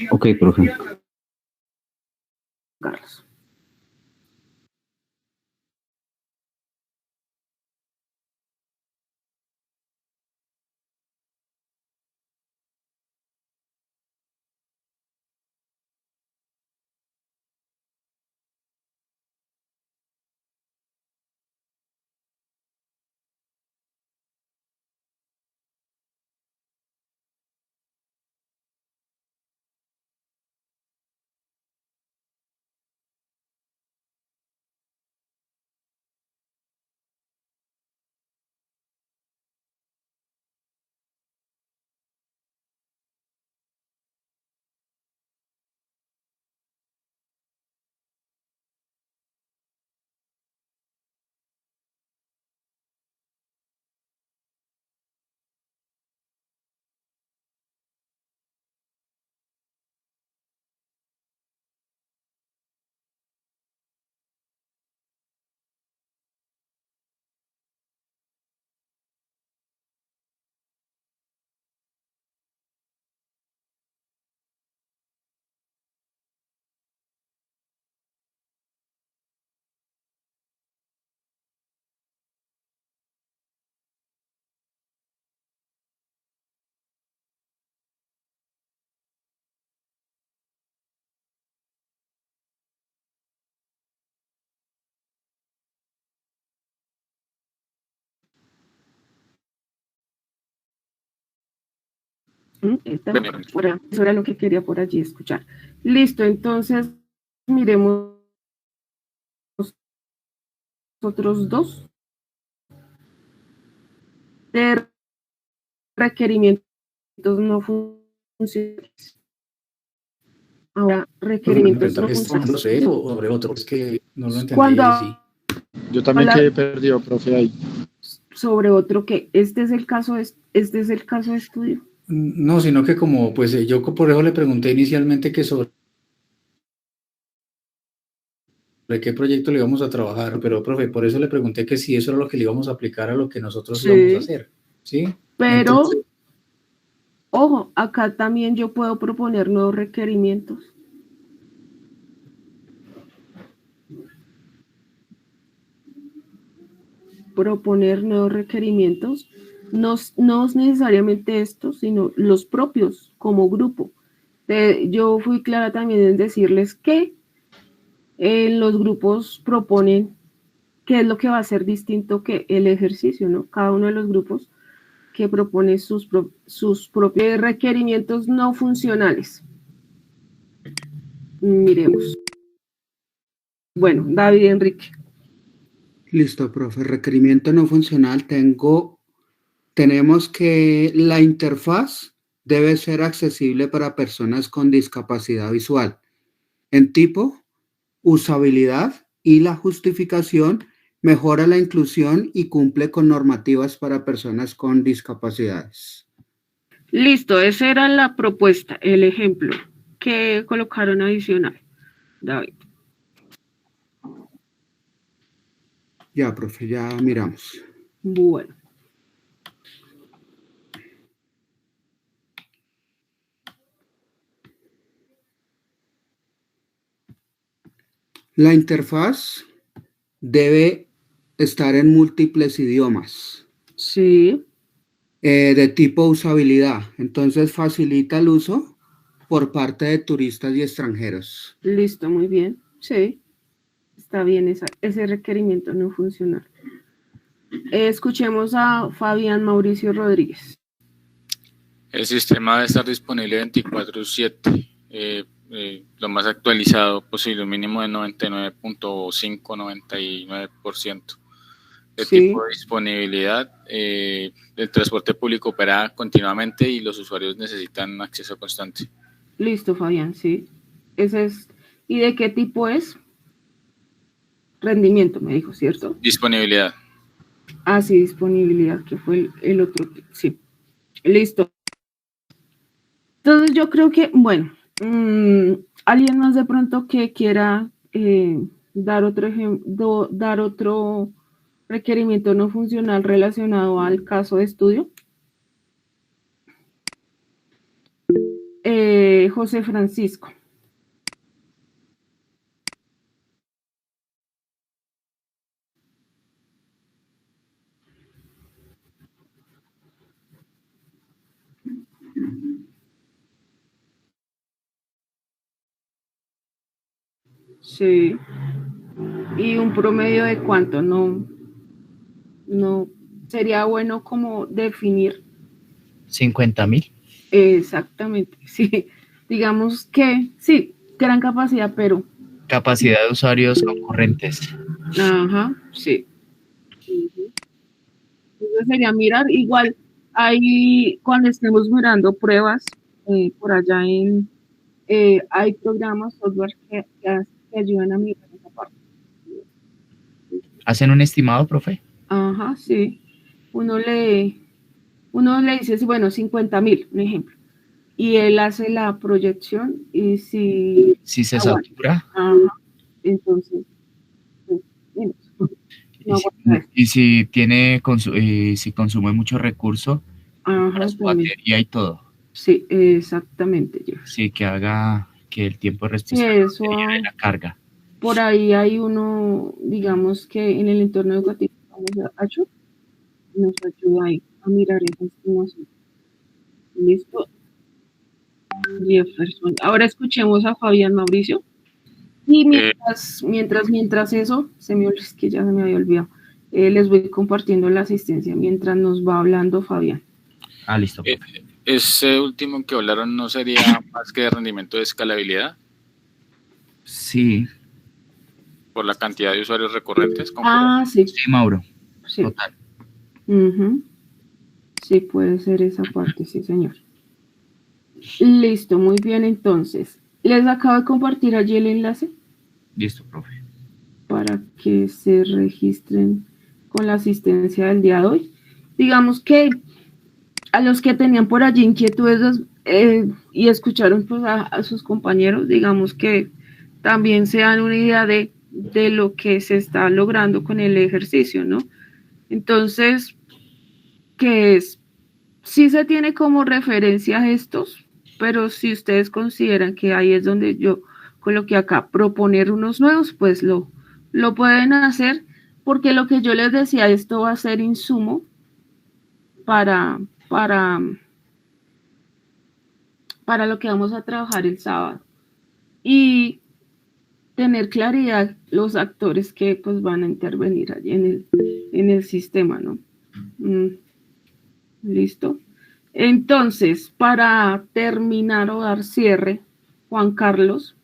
S2: Ok, profe.
S1: Carlos. Eso era lo que quería por allí escuchar. Listo, entonces miremos otros dos de requerimientos no funcionales. Ahora, requerimientos no funcionales.
S3: ¿O sobre otro? Es que no lo entendí.
S1: Cuando
S3: Sí.
S4: Yo también quedé perdido, profe, ahí.
S1: Sobre otro que este es el caso de estudio.
S3: No, sino que como, pues yo por eso le pregunté inicialmente que sobre qué proyecto le íbamos a trabajar, pero profe, por eso le pregunté que si eso era lo que le íbamos a aplicar a lo que nosotros íbamos a hacer. ¿sí?
S1: Pero,
S3: Entonces,
S1: ojo, acá también yo puedo proponer nuevos requerimientos. Proponer nuevos requerimientos, no necesariamente estos, sino los propios como grupo. Yo fui clara también en decirles que los grupos proponen qué es lo que va a ser distinto que el ejercicio, ¿no? Cada uno de los grupos que propone sus propios requerimientos no funcionales. Miremos. Bueno, David Enrique.
S5: Listo, profe. Requerimiento no funcional. Tenemos que la interfaz debe ser accesible para personas con discapacidad visual. En tipo, usabilidad y la justificación mejora la inclusión y cumple con normativas para personas con discapacidades.
S1: Listo, esa era la propuesta, el ejemplo que colocaron adicional, David.
S5: Ya, profe, ya miramos.
S1: Bueno.
S5: La interfaz debe estar en múltiples idiomas.
S1: Sí.
S5: De tipo usabilidad. Entonces facilita el uso por parte de turistas y extranjeros.
S1: Listo, muy bien. Sí. Está bien ese requerimiento no funcional. Escuchemos a Fabián Mauricio Rodríguez.
S6: El sistema debe estar disponible 24/7, lo más actualizado posible, un mínimo de 99.5-99%. El tipo de disponibilidad, el transporte público opera continuamente y los usuarios necesitan acceso constante.
S1: Listo, Fabián, sí. Ese es. ¿Y de qué tipo es? Rendimiento, me dijo, ¿cierto?
S6: Disponibilidad.
S1: Ah, sí, disponibilidad, que fue el otro. Sí. Listo. Entonces yo creo que, bueno, alguien más de pronto que quiera dar otro ejemplo, dar otro requerimiento no funcional relacionado al caso de estudio. José Francisco. Sí. ¿Y un promedio de cuánto? No sería bueno como definir.
S7: 50.000.
S1: Exactamente, sí. Digamos que sí, gran capacidad, pero.
S7: Capacidad de usuarios concurrentes.
S1: Ajá, sí. Entonces sería mirar, igual ahí cuando estemos mirando pruebas, por allá hay programas, software que ayudan a mirar esa parte.
S7: ¿Hacen un estimado, profe?
S1: Ajá, sí. Uno le dice, bueno, 50.000, un ejemplo. Y él hace la proyección y si
S7: se satura.
S1: Ajá, entonces, pues, no
S7: y si tiene si consume mucho recurso,
S1: ajá,
S7: su batería y todo.
S1: Sí, exactamente.
S7: Sí, que haga que el tiempo de respuesta de la carga.
S1: Por ahí hay uno, digamos que en el entorno educativo, nos ayuda ahí a mirar esa estimación. ¿Listo? Jefferson. Ahora escuchemos a Fabián Mauricio. Y mientras eso, es que ya se me había olvidado, les voy compartiendo la asistencia mientras nos va hablando Fabián.
S7: Listo.
S6: Ese último que hablaron no sería más que de rendimiento de escalabilidad.
S7: Sí.
S6: Por la cantidad de usuarios recurrentes.
S1: Sí.
S7: Sí, Mauro.
S1: Sí.
S7: Total.
S1: Sí, puede ser esa parte, sí, señor. Listo, muy bien, entonces. Les acabo de compartir allí el enlace.
S7: Listo, profe.
S1: Para que se registren con la asistencia del día de hoy. Digamos que a los que tenían por allí inquietudes y escucharon pues, a sus compañeros, digamos que también se dan una idea de lo que se está logrando con el ejercicio, ¿no? Entonces, que es, sí se tiene como referencia estos, pero si ustedes consideran que ahí es donde yo coloqué acá, proponer unos nuevos, pues lo pueden hacer, porque lo que yo les decía, esto va a ser insumo para lo que vamos a trabajar el sábado. Y tener claridad los actores que pues van a intervenir allí en el sistema, ¿no? ¿Listo? Entonces, para terminar o dar cierre, Juan Carlos.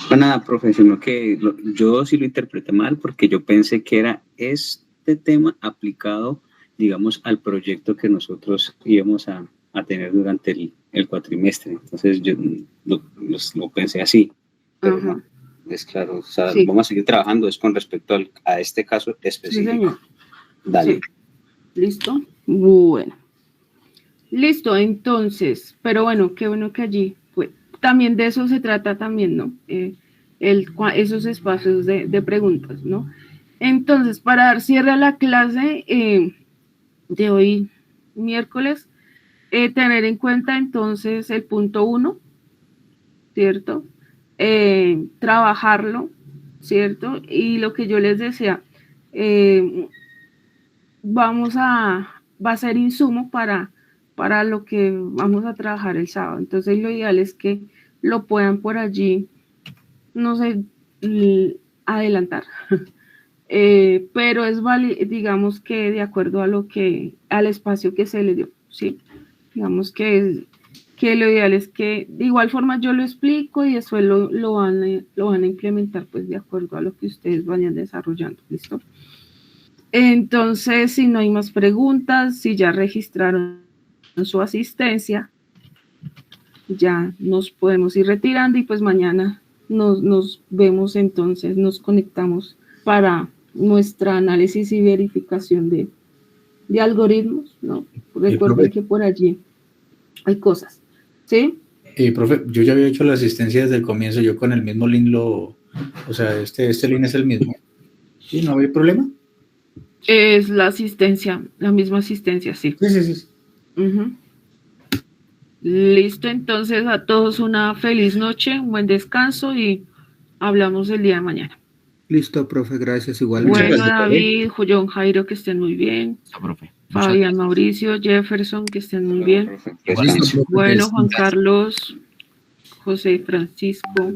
S2: No, nada, profe, sino que yo sí lo interpreté mal porque yo pensé que era este tema aplicado, digamos, al proyecto que nosotros íbamos a tener durante el cuatrimestre. Entonces yo lo pensé así. Pero no, es claro, o sea, sí. Vamos a seguir trabajando es con respecto a este caso específico. Sí, señor. Dale.
S1: Sí. ¿Listo? Bueno. Listo, entonces, pero bueno, qué bueno que allí fue. También de eso se trata también, ¿no? Esos espacios de preguntas, ¿no? Entonces, para dar cierre a la clase de hoy, miércoles, tener en cuenta entonces el punto 1, ¿cierto? Trabajarlo, ¿cierto? Y lo que yo les decía, va a ser insumo para lo que vamos a trabajar el sábado. Entonces lo ideal es que lo puedan por allí, no sé, adelantar. Pero es digamos que de acuerdo al espacio que se le dio, ¿sí? Digamos que lo ideal es que de igual forma yo lo explico y después lo van a implementar pues de acuerdo a lo que ustedes vayan desarrollando, ¿listo? Entonces, si no hay más preguntas, si ya registraron su asistencia, ya nos podemos ir retirando y pues mañana nos vemos entonces, nos conectamos para nuestra análisis y verificación de algoritmos, ¿no? Recuerden que por allí hay cosas, ¿sí?
S3: Profe, yo ya había hecho la asistencia desde el comienzo, yo con el mismo link o sea, este link es el mismo. ¿Sí? ¿No hay problema?
S1: Es la asistencia, la misma asistencia, sí.
S3: Sí.
S1: Uh-huh. Listo, entonces a todos una feliz noche, un buen descanso y hablamos el día de mañana.
S5: Listo, profe, gracias. Igual.
S1: Bueno, David, John, Jairo, que estén muy bien.
S7: Profe.
S1: Fabián, Mauricio, Jefferson, que estén muy bien.
S2: Listo,
S1: Bueno, Juan Carlos, José Francisco.